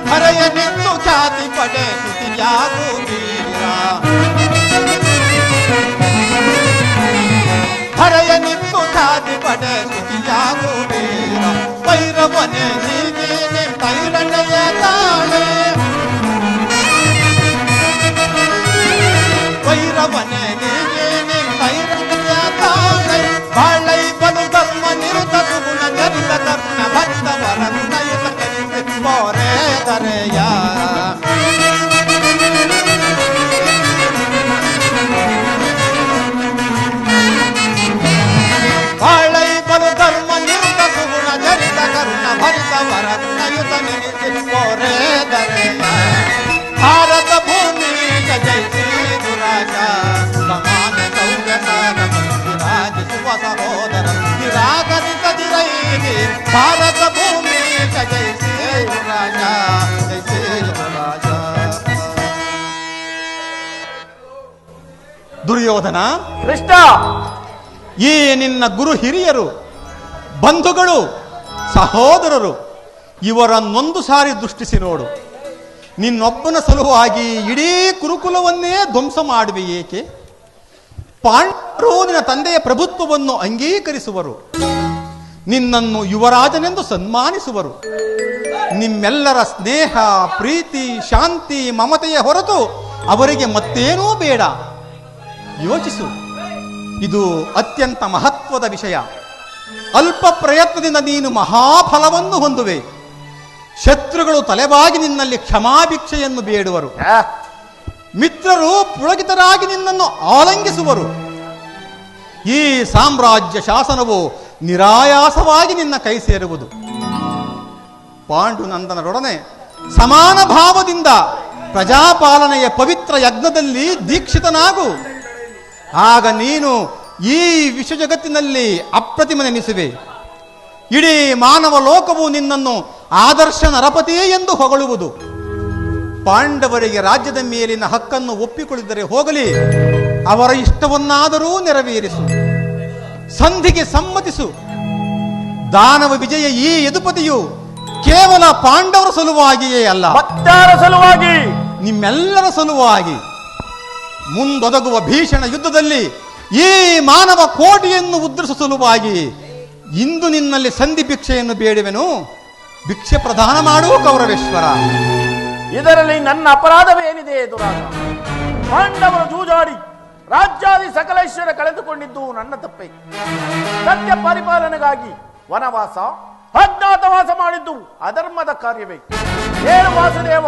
ಹರೆಯ ನಿಂತು ಖ್ಯಾತಿ ಪಡೆ ಸುತಿಯಾಗು ವೀರ. ಹರೆಯ ನಿಂತು ಖ್ಯಾತಿ ಪಡೆ ಸುತಿಯಾಗು ವೀರ. ವೈರವನೆ ನೀನೆ ತೈರನೆಯ ತಾಳೆ, ವೈರವನೆ ನೀನೆ ತೈರನೆಯ ತಾಳೆ. ಬಾಳೈ ಬಲು ಧರ್ಮ ನಿರುತ ಸುಗುಣ ಜನಿತ ಕರ್ಣ ಭಕ್ತ ವರನು ನಯತ ಕಲಿಸಿ ಬೋರೆ ದರೆಯ. ಬಾಳೈ ಬಲು ಧರ್ಮ ನಿರುತ ಸುಗುಣ ಜನಿತ ಕರ್ಣ ಭರಿತ ವರನು ನಯುತ ನೆನೆಸಿ ಬೋರೆ ದರೆಯ. ಭಾರತ ಭೂಮಿ ಜಯಿಸಿ ದುರಾಜ, ಸಮಾನ ಶೌರ್ಯ ಸಾಧಕ ವಿರಾಜಿಸುವ ಸಹೋದರ ನಿರಾಕರಿಸದಿರೈರಿ. ಭಾರತ ಭೂಮಿ ಜಯಿಸಿ ದುರಾಜ, ಜಯಿಸಿ ದುರಾಜ. ದುರ್ಯೋಧನ, ಕೃಷ್ಣ, ಈ ನಿನ್ನ ಗುರು ಹಿರಿಯರು, ಬಂಧುಗಳು, ಸಹೋದರರು ಇವರನ್ನೊಂದು ಸಾರಿ ದೃಷ್ಟಿಸಿ ನೋಡು. ನಿನ್ನೊಬ್ಬನ ಸಲುವಾಗಿ ಇಡೀ ಕುರುಕುಲವನ್ನೇ ಧ್ವಂಸ ಮಾಡುವೆ ಏಕೆ? ಪಾಂಡವರು ನಿನ್ನ ತಂದೆಯ ಪ್ರಭುತ್ವವನ್ನು ಅಂಗೀಕರಿಸುವರು, ನಿನ್ನನ್ನು ಯುವರಾಜನೆಂದು ಸನ್ಮಾನಿಸುವರು. ನಿಮ್ಮೆಲ್ಲರ ಸ್ನೇಹ, ಪ್ರೀತಿ, ಶಾಂತಿ, ಮಮತೆಯ ಹೊರತು ಅವರಿಗೆ ಮತ್ತೇನೂ ಬೇಡ. ಯೋಚಿಸು, ಇದು ಅತ್ಯಂತ ಮಹತ್ವದ ವಿಷಯ. ಅಲ್ಪ ಪ್ರಯತ್ನದಿಂದ ನೀನು ಮಹಾಫಲವನ್ನು ಹೊಂದುವೆ. ಶತ್ರುಗಳು ತಲೆಬಾಗಿ ನಿನ್ನಲ್ಲಿ ಕ್ಷಮಾಭಿಕ್ಷೆಯನ್ನು ಬೇಡುವರು. ಮಿತ್ರರು ಪುಳಕಿತರಾಗಿ ನಿನ್ನನ್ನು ಆಲಂಗಿಸುವರು. ಈ ಸಾಮ್ರಾಜ್ಯ ಶಾಸನವು ನಿರಾಯಾಸವಾಗಿ ನಿನ್ನ ಕೈ ಸೇರುವುದು. ಪಾಂಡುನಂದನರೊಡನೆ ಸಮಾನ ಭಾವದಿಂದ ಪ್ರಜಾಪಾಲನೆಯ ಪವಿತ್ರ ಯಜ್ಞದಲ್ಲಿ ದೀಕ್ಷಿತನಾಗು. ಆಗ ನೀನು ಈ ವಿಶ್ವ ಜಗತ್ತಿನಲ್ಲಿ ಅಪ್ರತಿಮನೆನಿಸುವೆ. ಇಡೀ ಮಾನವ ಲೋಕವು ನಿನ್ನನ್ನು ಆದರ್ಶ ನರಪತಿ ಎಂದು ಹೊಗಳುವುದು. ಪಾಂಡವರಿಗೆ ರಾಜ್ಯದ ಮೇಲಿನ ಹಕ್ಕನ್ನು ಒಪ್ಪಿಕೊಳ್ಳಿದರೆ ಹೋಗಲಿ, ಅವರ ಇಷ್ಟವನ್ನಾದರೂ ನೆರವೇರಿಸು. ಸಂಧಿಗೆ ಸಮ್ಮತಿಸು. ದಾನವ ವಿಜಯ ಈ ಯದುಪತಿಯು ಕೇವಲ ಪಾಂಡವರ ಸಲುವಾಗಿಯೇ ಅಲ್ಲ, ಭಕ್ತರ ಸಲುವಾಗಿ, ನಿಮ್ಮೆಲ್ಲರ ಸಲುವಾಗಿ ಮುಂದೊದಗುವ ಭೀಷಣ ಯುದ್ಧದಲ್ಲಿ ಈ ಮಾನವ ಕೋಟಿಯನ್ನು ಉದ್ಧರಿಸುವ ಸಲುವಾಗಿ ಇಂದು ನಿನ್ನಲ್ಲಿ ಸಂಧಿ ಭಿಕ್ಷೆಯನ್ನು ಬೇಡುವೆನು. ಭಿಕ್ಷೆ ಪ್ರದಾನ ಮಾಡುವ ಕೌರವೇಶ್ವರ. ಇದರಲ್ಲಿ ನನ್ನ ಅಪರಾಧವೇನಿದೆ ದುರಾಗ? ಪಾಂಡವರು ಜೂಜಾಡಿ ರಾಜ್ಯಾದಿ ಸಕಲೇಶ್ವರ ಕಳೆದುಕೊಂಡಿದ್ದು ನನ್ನ ತಪ್ಪೇ. ಸತ್ಯ ಪರಿಪಾಲನೆಗಾಗಿ ವನವಾಸ, ಅಜ್ಞಾತವಾಸ ಮಾಡಿದ್ದು ಅಧರ್ಮದ ಕಾರ್ಯವೇ. ಹೇಳು ವಾಸುದೇವ,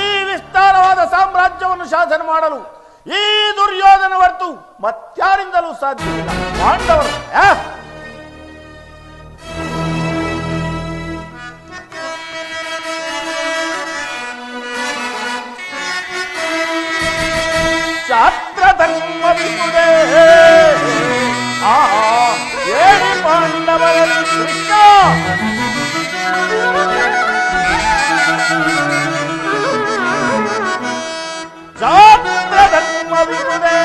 ಈ ವಿಸ್ತಾರವಾದ ಸಾಮ್ರಾಜ್ಯವನ್ನು ಶಾಸನ ಮಾಡಲು ಈ ದುರ್ಯೋಧನ ಹೊರತು ಮತ್ಯಾರಿಂದಲೂ ಸಾಧ್ಯವಿಲ್ಲ. ಪಾಂಡವರು ಶಾಸ್ತ್ರ ಧರ್ಮ ವಿಪುಡೆ ಏಳಿ ಪಾಂಡವರಲ್ಲಿ ಕೃಷ್ಣ. ಶಾಸ್ತ್ರ ಧರ್ಮ ವಿಪುಡೆ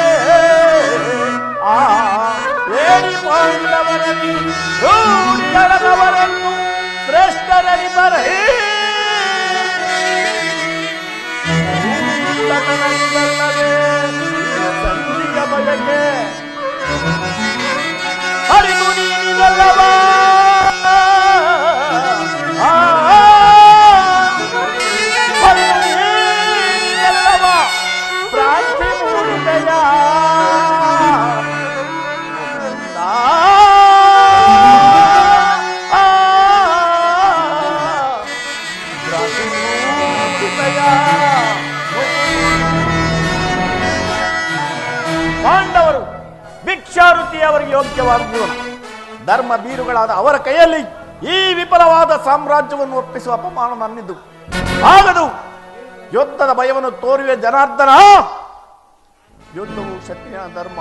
ನನಗಲ್ಲವೇ ಸಂಧಿಯ ಬಯಕೆ ಅರಿದು ನೀನಿರಲ್ಲವ ಭ್ರಾಂತಿ ಮೂಡಿದೆಯ ಪಾಂಡವರು ಭಿಕ್ಷಾವೃತ್ತಿ ಅವರಿಗೆ ಯೋಗ್ಯವಾದ ಜೀವನ. ಧರ್ಮ ಬೀರುಗಳಾದ ಅವರ ಕೈಯಲ್ಲಿ ಈ ವಿಫಲವಾದ ಸಾಮ್ರಾಜ್ಯವನ್ನು ಒಪ್ಪಿಸುವ ಅಪಮಾನ ನನ್ನಿದ್ದು ಆಗದು. ಯುದ್ಧದ ಭಯವನ್ನು ತೋರಿವೆ ಜನಾರ್ದನ. ಯುದ್ಧವು ಕ್ಷತ್ರಿಯ ಧರ್ಮ,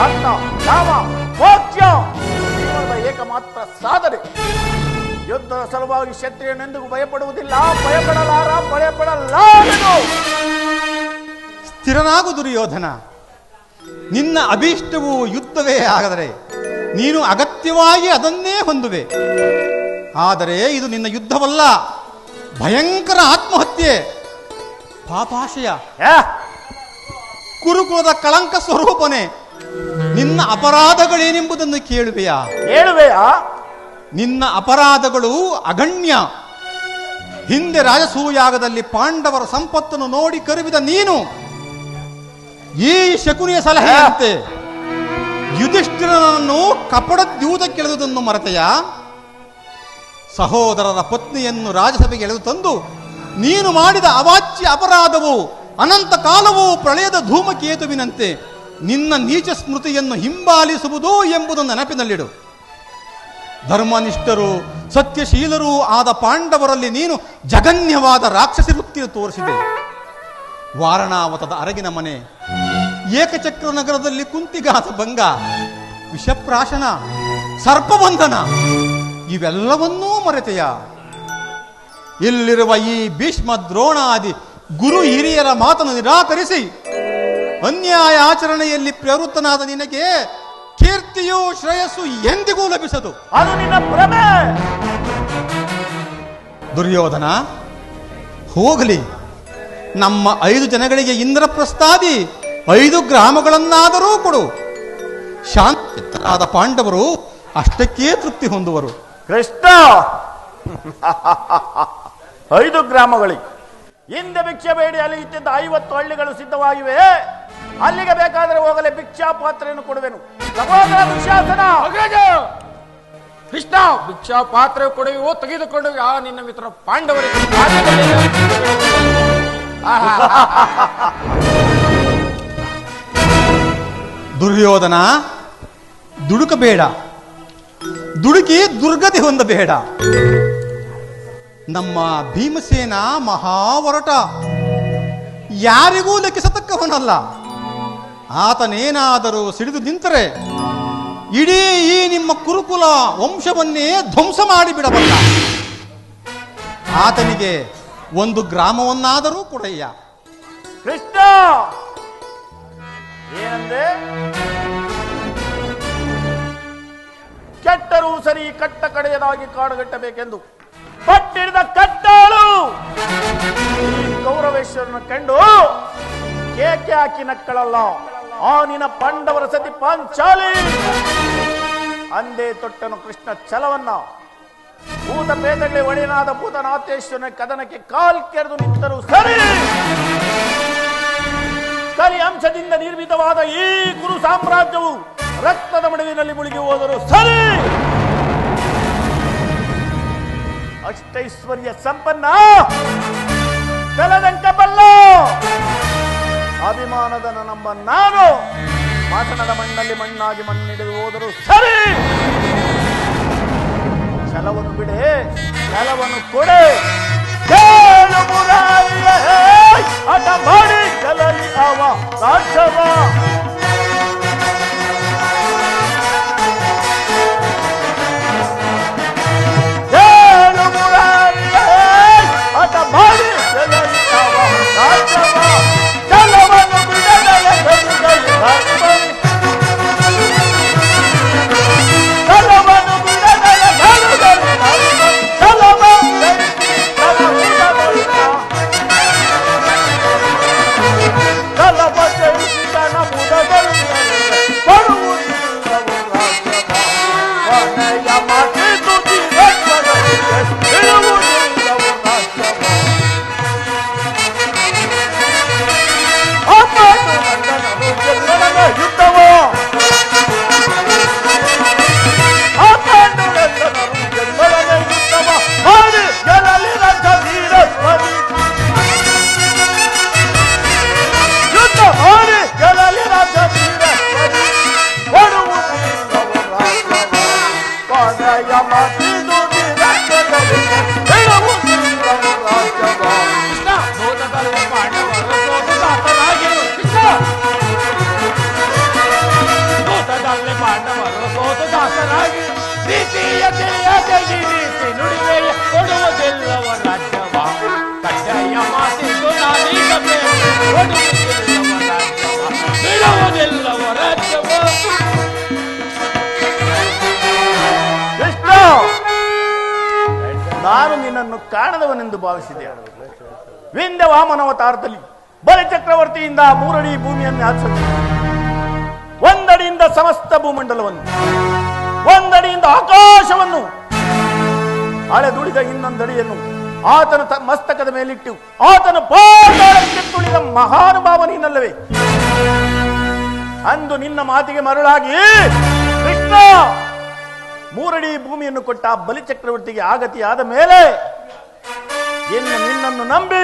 ಅರ್ಥ, ಕಾಮ, ಮೋಕ್ಷ ಜೀವನದ ಏಕಮಾತ್ರ ಸಾಧನೆ. ಯುದ್ಧದ ಸಲುವಾಗಿ ಕ್ಷತ್ರಿಯನೆಂದಿಗೂ ಭಯಪಡುವುದಿಲ್ಲ, ಭಯಪಡಲಾರನು. ಸ್ಥಿರನಾಗು ದುರ್ಯೋಧನ. ನಿನ್ನ ಅಭೀಷ್ಟವು ಯುದ್ಧವೇ ಆಗದರೆ ನೀನು ಅಗತ್ಯವಾಗಿ ಅದನ್ನೇ ಹೊಂದುವೆ. ಆದರೆ ಇದು ನಿನ್ನ ಯುದ್ಧವಲ್ಲ, ಭಯಂಕರ ಆತ್ಮಹತ್ಯೆ, ಪಾಪಾಶಯ, ಕುರುಕುಲದ ಕಳಂಕ ಸ್ವರೂಪನೇ. ನಿನ್ನ ಅಪರಾಧಗಳೇನೆಂಬುದನ್ನು ಕೇಳುವೆಯಾ? ನಿನ್ನ ಅಪರಾಧಗಳು ಅಗಣ್ಯ. ಹಿಂದೆ ರಾಜಸೂಯಾಗದಲ್ಲಿ ಪಾಂಡವರ ಸಂಪತ್ತನ್ನು ನೋಡಿ ಕರುವಿದ ನೀನು ಈ ಶಕುನಿಯ ಸಲಹೆಯಂತೆ ಯುಧಿಷ್ಠಿರನನ್ನು ಕಪಟದ್ಯೂತಕ್ಕೆಳೆದುದನ್ನು ಮರೆತೆಯ? ಸಹೋದರರ ಪತ್ನಿಯನ್ನು ರಾಜಸಭೆಗೆ ಎಳೆದು ತಂದು ನೀನು ಮಾಡಿದ ಅವಾಚ್ಯ ಅಪರಾಧವು ಅನಂತ ಕಾಲವೂ ಪ್ರಳಯದ ಧೂಮಕೇತುವಿನಂತೆ ನಿನ್ನ ನೀಚ ಸ್ಮೃತಿಯನ್ನು ಹಿಂಬಾಲಿಸುವುದು ಎಂಬುದನ್ನು ನೆನಪಿನಲ್ಲಿಡು. ಧರ್ಮನಿಷ್ಠರು ಸತ್ಯಶೀಲರೂ ಆದ ಪಾಂಡವರಲ್ಲಿ ನೀನು ಜಗನ್ಯವಾದ ರಾಕ್ಷಸಿ ವೃತ್ತಿಯನ್ನು ತೋರಿಸಿದೆ. ವಾರಣಾವತದ ಅರಗಿನ ಮನೆ, ಏಕಚಕ್ರ ನಗರದಲ್ಲಿ ಕುಂತಿಗಾತ ಭಂಗ, ವಿಷಪ್ರಾಶನ, ಸರ್ಪಬಂಧನ ಇವೆಲ್ಲವನ್ನೂ ಮರೆತೆಯ? ಇಲ್ಲಿರುವ ಈ ಭೀಷ್ಮ ದ್ರೋಣಾದಿ ಗುರು ಹಿರಿಯರ ಮಾತನ್ನು ನಿರಾಕರಿಸಿ ಅನ್ಯಾಯ ಆಚರಣೆಯಲ್ಲಿ ಪ್ರವೃತ್ತನಾದ ನಿನಗೆ ಕೀರ್ತಿಯು ಶ್ರೇಯಸ್ಸು ಎಂದಿಗೂ ಲಭಿಸದು. ಅದು ನಿನ್ನ ಭ್ರಮೆ. ದುರ್ಯೋಧನ, ಹೋಗಲಿ. ನಮ್ಮ 5 ಜನಗಳಿಗೆ ಇಂದ್ರಪ್ರಸ್ಥಾದಿ 5 ಗ್ರಾಮಗಳನ್ನಾದರೂ ಕೊಡು. ಶಾಂತರಾದ ಪಾಂಡವರು ಅಷ್ಟಕ್ಕೇ ತೃಪ್ತಿ ಹೊಂದುವರು. ಕೃಷ್ಣ, 5 ಗ್ರಾಮಗಳಿಗೆ ಹಿಂದೆ ಭಿಕ್ಷೆ ಬೇಡಿ ಅಲಿಯುತ್ತಿದ್ದ 50 ಹಳ್ಳಿಗಳು ಸಿದ್ಧವಾಗಿವೆ. ಅಲ್ಲಿಗೆ ಬೇಕಾದರೆ ಹೋಗಲೇ ಭಿಕ್ಷಾ ಪಾತ್ರೆಯನ್ನು ಕೊಡುವೆನು. ಸಹೋದರ ದುಶ್ಯಾಸನ, ಕೃಷ್ಣ, ಭಿಕ್ಷಾ ಪಾತ್ರೆ ಕೊಡುವೆಯೋ ತೆಗೆದುಕೊಂಡು ಆ ನಿನ್ನ ಮಿತ್ರ ಪಾಂಡವರಿಗೆ ದುರ್ಯೋಧನ, ದುಡುಕಬೇಡ, ದುಡುಕಿ ದುರ್ಗತಿ ಹೊಂದಬೇಡ. ನಮ್ಮ ಭೀಮಸೇನ ಮಹಾವರಟ, ಯಾರಿಗೂ ಲೆಕ್ಕಿಸತಕ್ಕವನಲ್ಲ. ಆತನೇನಾದರೂ ಸಿಡಿದು ನಿಂತರೆ ಇಡೀ ಈ ನಿಮ್ಮ ಕುರುಕುಲ ವಂಶವನ್ನೇ ಧ್ವಂಸ ಮಾಡಿಬಿಡಬಲ್ಲ. ಆತನಿಗೆ 1 ಗ್ರಾಮವನ್ನಾದರೂ ಕೊಡಯ್ಯ. ಕೃಷ್ಣ, ಏನಂದೆ? ಕೆಟ್ಟರೂ ಸರಿ ಕಟ್ಟ ಕಡೆಯದಾಗಿ ಕಾಡುಗಟ್ಟಬೇಕೆಂದು ಪಟ್ಟಿಡಿದ ಕಟ್ಟಾಳು ಈ ಕೌರವೇಶ್ವರನ ಕಂಡು ಕೇಕೆ ಹಾಕಿ ನಕ್ಕಳಲ್ಲ. ಆ ನಿನ್ನ ಪಾಂಡವರ ಸತಿ ಪಾಂಚಾಲಿ ಅಂದೇ ತೊಟ್ಟನು ಕೃಷ್ಣ ಛಲವನ್ನ. ಭೂತ ಪೇದಗಳೇ ಒಡೆಯನಾದ ಭೂತನಾಥೇಶ್ವರನ ಕದನಕ್ಕೆ ಕಾಲ್ ಕೆರೆದು ನಿಂತರು ಸರಿ. ಕಲಿ ಅಂಶದಿಂದ ನಿರ್ಮಿತವಾದ ಈ ಕುರು ಸಾಮ್ರಾಜ್ಯವು ರಕ್ತದ ಮಡುವಿನಲ್ಲಿ ಮುಳುಗಿ ಹೋದರು ಸರಿ. ಅಷ್ಟೈಶ್ವರ್ಯ ಸಂಪನ್ನ ಕಲದಂಕ ಬಲ್ಲ ಅಭಿಮಾನದ ನಂಬ ನಾನು ಮಾತನದ ಮಣ್ಣಲ್ಲಿ ಮಣ್ಣಾಗಿ ಮಣ್ಣಿಡಿದು ಹೋದರು ಸರಿ. ಛಲವನ್ನು ಬಿಡೆ, ಛಲವನ್ನು ಕೊಡೆ. ಕೇಳು ಮುರಾರಿಯ ಹಠ ಮಾಡಿ ಗೆಲಲಿ ಅವ ರಾಕ್ಷಸ. ಕೇಳು ಮುರಾರಿಯ ಹಠ ಮಾಡಿ ಗೆಲಲಿ ಅವ ರಾಕ್ಷಸ. ಛಲವನ್ನು ಬಿಡದಲೆ ಗೆಲುಗಲಿ ಧರ್ಮನಿ. ಛಲವನ್ನು ಬಿಡದಲೆ ಗೆಲುಗಲಿ ಧರ್ಮನಿ. ಛಲವ ನನ್ನನ್ನು ಕಾಣದವನೆಂದು ಭಾವಿಸಿದೆ. ವಿಂಧ್ಯ ವಾಮನವತಾರದಲ್ಲಿ ಬಲಿ ಚಕ್ರವರ್ತಿಯಿಂದ 3 ಅಡಿ ಭೂಮಿಯನ್ನು ಯಾಚಿಸಿದ, 1 ಅಡಿಯಿಂದ ಸಮಸ್ತ ಭೂಮಂಡಲವನ್ನು, 1 ಅಡಿಯಿಂದ ಆಕಾಶವನ್ನು ಅಳೆದುಳಿದ 1 ಅಡಿಯನ್ನು ಆತನ ಮಸ್ತಕದ ಮೇಲಿಟ್ಟು ಆತನ ಪಾತಾಳಕ್ಕೆ ತುಳಿದ ಮಹಾನುಭಾವ ನೀನಲ್ಲವೇ? ಅಂದು ನಿನ್ನ ಮಾತಿಗೆ ಮರುಳಾಗಿ ಕೃಷ್ಣ 3 ಅಡಿ ಭೂಮಿಯನ್ನು ಕೊಟ್ಟ ಬಲಿ ಚಕ್ರವರ್ತಿಗೆ ಆಗತಿಯಾದ ಮೇಲೆ ನಿನ್ನನ್ನು ನಂಬಿ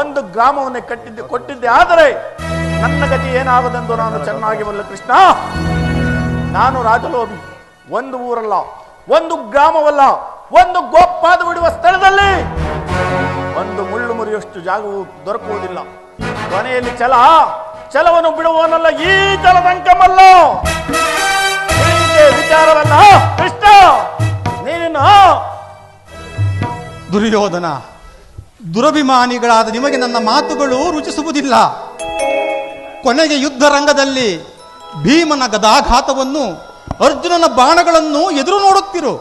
1 ಗ್ರಾಮವನ್ನೇ ಕೊಟ್ಟಿದ್ದೆ. ಆದರೆ ನನ್ನ ಗತಿ ಏನಾಗದೆಂದು ನಾನು ಚೆನ್ನಾಗಿ ಬಲ್ಲ ಕೃಷ್ಣ. ನಾನು ರಾಜಲೋಭಿ. 1 ಊರಲ್ಲ, 1 ಗ್ರಾಮವಲ್ಲ, 1 ಗೋಪಾದ ಬಿಡುವ ಸ್ಥಳದಲ್ಲಿ 1 ಮುಳ್ಳು ಮುರಿಯುವಷ್ಟು ಜಾಗವು ದೊರಕುವುದಿಲ್ಲ. ಕೊನೆಯಲ್ಲಿ ಛಲವನ್ನು ಬಿಡುವವನಲ್ಲ ಈ ಜಲದಂಕಮಲ್ಲ. ವಿಚಾರವಲ್ಲ ಕೃಷ್ಣ. ನೀನು ದುರ್ಯೋಧನ, ದುರಭಿಮಾನಿಗಳಾದ ನಿಮಗೆ ನನ್ನ ಮಾತುಗಳು ರುಚಿಸುವುದಿಲ್ಲ. ಕೊನೆಗೆ ಯುದ್ಧ ರಂಗದಲ್ಲಿ ಭೀಮನ ಗದಾಘಾತವನ್ನು, ಅರ್ಜುನನ ಬಾಣಗಳನ್ನು ಎದುರು ನೋಡುತ್ತಿರು.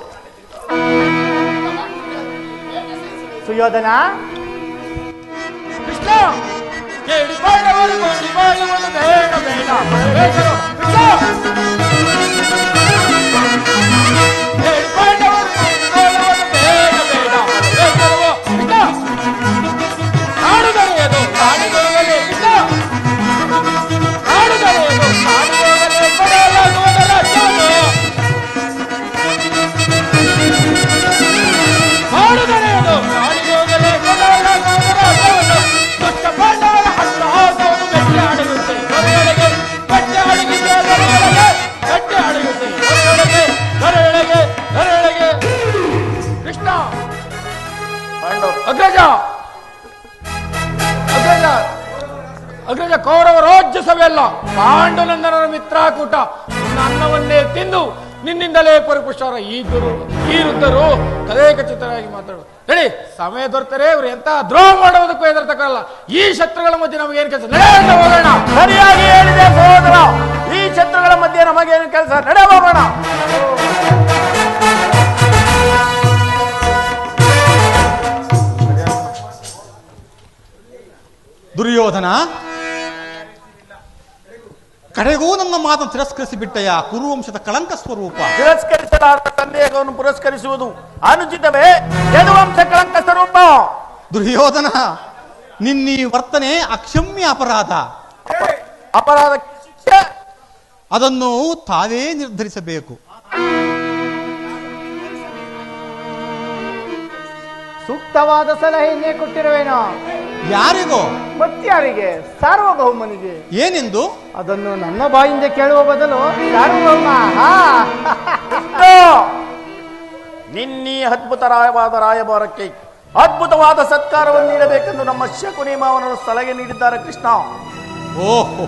ಸುಯೋಧನ, ಕೃಷ್ಣ ಕೇಳಿಕೊಂಡವರು ಕೊಂಡಿಕೊಳ್ಳುವುದು ಬೇಡ ಬೇಡ ಬೇಸರು. ಕೃಷ್ಣ ಕೇಳಿಕೊಂಡವರು ಕೊಂಡಿಕೊಳ್ಳುವುದು ಬೇಡ ಬೇಡ ಬೇಸರವು. ಕೃಷ್ಣ ನಾಡುಗರೆಯದು ನಾಡಿಗೋಗಲಿ. ಕೃಷ್ಣ ನಾಡುಗರೆಯದು ನಾಡಿಗೋಗಲಿ. ಕೊಡಲಾಗುವುದ ರಾಜ್ಯವನ್ನು ನಾಡುಗರೆಯದು ನಾಡಿಗೋಗಲಿ. ಕೊಡಲಾಗುವುದ ರಾಜ್ಯವನ್ನು ದುಷ್ಟ ಪಾಂಡವರ ಹಸ್ತವನ್ನು ಗಟ್ಟಿ ಆಡುತ್ತೆ ಹೊರೆಯೊಳಗೆ, ಗಟ್ಟಿ ಆಡುತ್ತೆ ಹೊರೆಯೊಳಗೆ, ಗಟ್ಟಿ ಆಡುತ್ತೆ ಹೊರೆಯೊಳಗೆ, ಹೊರೆಯೊಳಗೆ, ಹೊರೆಯೊಳಗೆ. ಕೃಷ್ಣ ಅಗ್ರಜ ಅಗ್ರಜ ಅಗ್ರಜ ಕೌರವ ರಾಜ್ಯ ಸಭೆಯಲ್ಲ, ಪಾಂಡುನಂದನರ ಮಿತ್ರಾಕೂಟ. ನಿನ್ನ ಅನ್ನವನ್ನೇ ತಿಂದು ನಿನ್ನಿಂದಲೇ ಪರಿಪುಷ್ಟಾರ ಈ ವೃದ್ಧರು ತದೇಕ ಚಿತ್ತರಾಗಿ ಮಾತಾಡು. ಹೇಳಿ, ಸಮಯ ದೊರೆತರೆ ಇವರು ಎಂತ ದ್ರೋಹ ಮಾಡುವುದಕ್ಕೂ ಹೆದರ್ತಕ್ಕಲ್ಲ. ಈ ಶತ್ರುಗಳ ಮಧ್ಯೆ ನಮಗೇನು ಕೆಲಸ? ನಡೆಯೋಣ ಹೋಗೋಣ. ಸರಿಯಾಗಿ ಹೇಳಿದೆ ಸಹೋದರ. ಈ ಶತ್ರುಗಳ ಮಧ್ಯೆ ನಮಗೇನು ಕೆಲಸ? ನಡೆ ಹೋಗೋಣ. ದುರ್ಯೋಧನ, ಕಡೆಗೂ ನನ್ನ ಮಾತನ್ನು ತಿರಸ್ಕರಿಸಿ ಬಿಟ್ಟಯ. ಕುರುವಂಶದ ಕಳಂಕ ಸ್ವರೂಪ. ತಿರಸ್ಕರಿಸಲಾದ ತಂದೆಯನ್ನು ಪುರಸ್ಕರಿಸುವುದು ಅನುಚಿತವೇ? ಯದುವಂಶ ಕಳಂಕ ಸ್ವರೂಪ. ದುರ್ಯೋಧನ, ನಿನ್ನೀ ವರ್ತನೆ ಅಕ್ಷಮ್ಯ ಅಪರಾಧ. ಅಪರಾಧ ಅದನ್ನು ತಾವೇ ನಿರ್ಧರಿಸಬೇಕು. ಸೂಕ್ತವಾದ ಸಲಹೆಯನ್ನೇ ಕೊಟ್ಟಿರುವೇನೋ. ಯಾರಿಗೋ? ಮತ್ಯಾರಿಗೆ? ಸಾರ್ವಭೌಮನಿಗೆ. ಏನೆಂದು? ಅದನ್ನು ನನ್ನ ಬಾಯಿಂದ ಕೇಳುವ ಬದಲು ಸಾರ್ವಭೌಮ ನಿನ್ನೀ ಅದ್ಭುತವಾದ ರಾಯಭಾರಕ್ಕೆ ಅದ್ಭುತವಾದ ಸತ್ಕಾರವನ್ನು ನೀಡಬೇಕೆಂದು ನಮ್ಮ ಶಕುನಿ ಮಾವನರು ಸಲಹೆ ನೀಡಿದ್ದಾರೆ ಕೃಷ್ಣ. ಓಹೋ,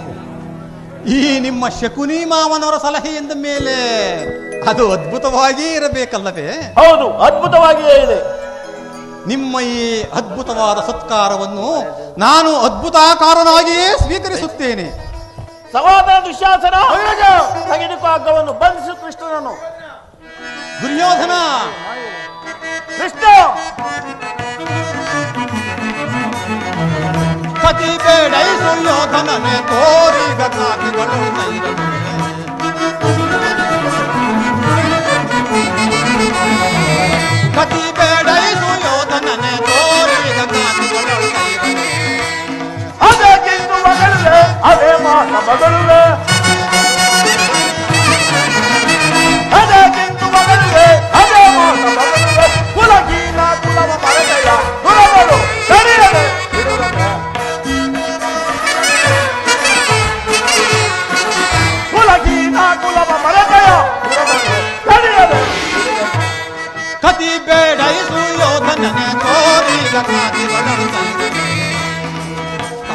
ಈ ನಿಮ್ಮ ಶಕುನಿ ಮಾವನವರ ಸಲಹೆ ಎಂದ ಮೇಲೆ ಅದು ಅದ್ಭುತವಾಗಿ ಇರಬೇಕಲ್ಲವೇ? ಹೌದು, ಅದ್ಭುತವಾಗಿಯೇ ಇದೆ. ನಿಮ್ಮ ಈ ಅದ್ಭುತವಾದ ಸತ್ಕಾರವನ್ನು ನಾನು ಅದ್ಭುತಾಕಾರನಾಗಿಯೇ ಸ್ವೀಕರಿಸುತ್ತೇನೆ. ಸವಾದ ದುಶ್ಯಾಸನ, ತೆಗೆದುಕೋ ಹಗ್ಗವನ್ನು, ಬಂಧಿಸು ಕೃಷ್ಣನನ್ನು. ದುರ್ಯೋಧನ, ಕೃಷ್ಣ ಕತಿ ಬೇಡೈ ಸುಯೋಧನನೆ ತೋರಿಗ ಕಾಕಿಗಳು ಕತಿ ಬೇಡೈ ಸುಯೋಧನನೆ ತೋರಿಗ ಕಾಕಿಗಳು ಅದೇ ಕಿಂದು ಮಗಳುವೆ, ಅದೇ ಮಾತ ಮಗಳುವೆ, ಅದೇ ಕಿಂದು ಮಗಳುವೆ, ಅದೇ ಮಾತ ಮಗಳುವೆ. ಕುಲಗೀನ ಕುಲವ ಮರದಯ ಕುಲಗಳು ಸರಿಯದೆ ಬಿಡುತ್ತದೆ. ಕುಲಗೀನ ಕುಲವ ಮರದಯ ಕುಲಗಳು ಸರಿಯದೆ ಕತಿ ಬೇಡೈ ಸುಯೋಧನನೆ ತೋರಿಗ ಕಾಕಿಗಳು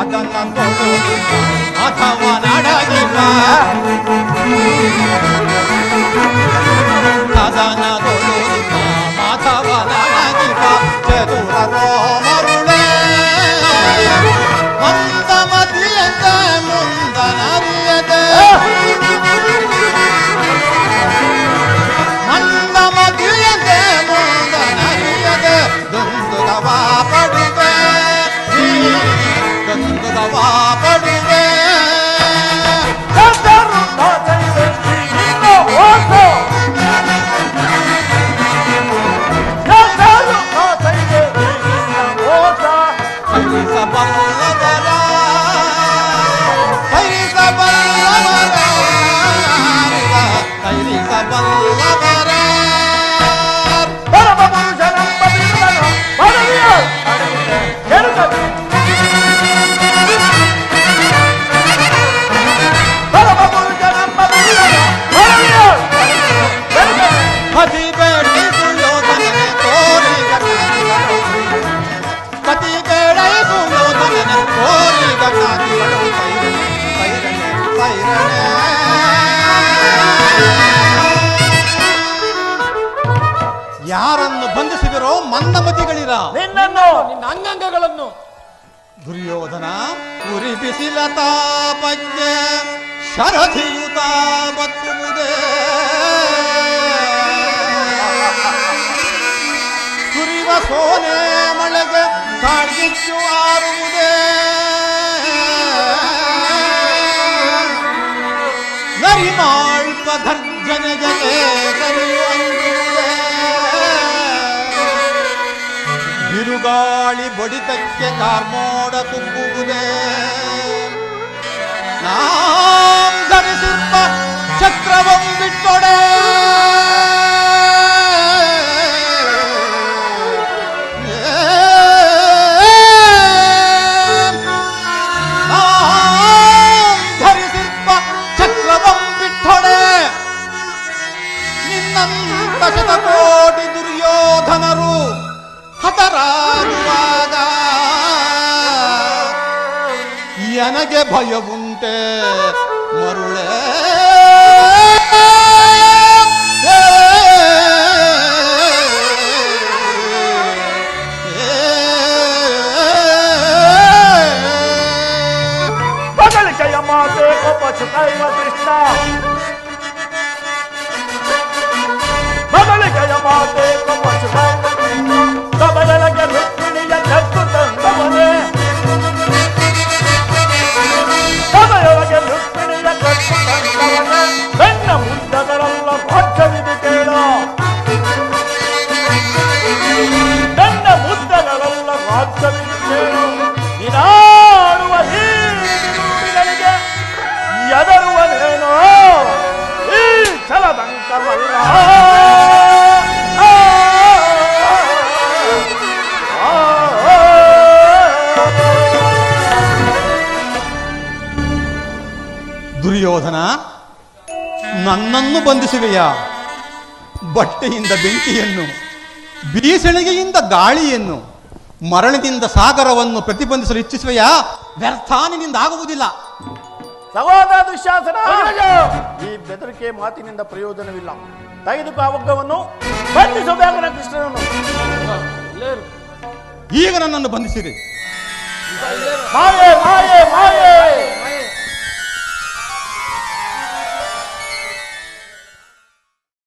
ಅದನ್ನ ತೊಡುವುದಿಲ್ಲ ಅಥವಾ ನಡಗಿಲ್ಲ, ಅದನ್ನ ತೊಡುವುದಿಲ್ಲ ಅಥವಾ ನಡಗಿಲ್ಲ. ಚದುರರೋ ಮರುಳೆ ಮಂದಮತಿಯಂತೆ ಮುಂದನರಿಯದೆ, ಮಂದಮತಿಯಂತೆ ಮುಂದನರಿಯದೆ ದುಂದು ಪಡುವೆ ಯಾರನ್ನು ಬಂಧಿಸಿದರೋ ಮಂದಮತಿಗಳಿರ ನಿನ್ನನ್ನು ನಿನ್ನ ಅಂಗಾಂಗಗಳನ್ನು ದುರ್ಯೋಧನ ಉರಿ ಬಿಸಿಲ ತಾಪಕ್ಕೆ ಶರಧಿಯುತ ಬತ್ತುವುದೇ ಸುರಿವ ಸೋನೆ ಮಳೆಗೆ ಕಾಡ್ಗಿಚ್ಚು ಆರುವುದೇ ನರಿಮಾಳ್ಪ ಘರ್ಜನೆಗೆ ಸರಿಯು ಅಂಗುವುದೇ ಬಿರುಗಾಳಿ ಬಡಿತಕ್ಕೆ ಕಾರ್ಮೋಡ ತುಂಬುವುದೇ ನಾಂ ಧರಿಸಿರುವ ಛತ್ರವಂ ಬಿಟ್ಟೊಡೆ ನಾಂ ಧರಿಸಿರುವ ಛತ್ರವಂ ಬಿಟ್ಟೊಡೆ ನಿನ್ನಂತ ಶತಕೋಟಿ ದುರ್ಯೋಧನರು ಹತರಾಗುವಾಗ ನನಗೆ ಭಯವುಂಟೆ ಮರುಳೇ ಬದಲಿಕೆಯ ಮಾತೆ ಕೊಪ್ಪಚುಕೈವ ಕೃಷ್ಣ ಬದಲಿಕೆಯ ಮಾತೆ ಕೊಪ್ಪಚುಕೈವ ಕೃಷ್ಣ ಕಬಲಗೆ ರುಕ್ಮಿಣಿಯ ಕತ್ತು ತಂದವನೇ ಕಬಲಗೆ ರುಕ್ಮಿಣಿಯ ಕತ್ತು ತಂದವನೇ ಬೆನ್ನ ಮುದ್ದಗಳೆಲ್ಲ ರಾಜ್ಯವಿದು ಕೇಳ ಬೆನ್ನ ಮುದ್ದಗಳೆಲ್ಲ ರಾಜ್ಯವಿದು ಕೇಳು ನಿನಾಡುವ ಈ ನುಡಿಗಳಿಗೆ ಎದರುವನೇನೋ ಈ ಛಲದಂಕವಲ್ಲ ದುರ್ಯೋಧನ, ನನ್ನನ್ನು ಬಂಧಿಸುವೆಯಾ? ಬಟ್ಟೆಯಿಂದ ಬೆಂಕಿಯನ್ನು, ಬೀಸಣಿಗೆಯಿಂದ ಗಾಳಿಯನ್ನು, ಮರಣದಿಂದ ಸಾಗರವನ್ನು ಪ್ರತಿಬಂಧಿಸಲು ಇಚ್ಛಿಸುವೆಯಾ? ವ್ಯರ್ಥಾನಿನಿಂದ ಆಗುವುದಿಲ್ಲ. ಸಹೋದರ ದುಶ್ಯಾಸನ, ಈ ಬೆದರಿಕೆ ಮಾತಿನಿಂದ ಪ್ರಯೋಜನವಿಲ್ಲ. ತೆಗೆದುಕೋ ಆ ಒಗ್ಗವನ್ನು, ಬಂಧಿಸಬೇಕನ ಕೃಷ್ಣನನ್ನು. ಈಗ ನನ್ನನ್ನು ಬಂಧಿಸಿರಿ. ಮಾಯೆ ಮಾಯೆ ಮಾಯೆ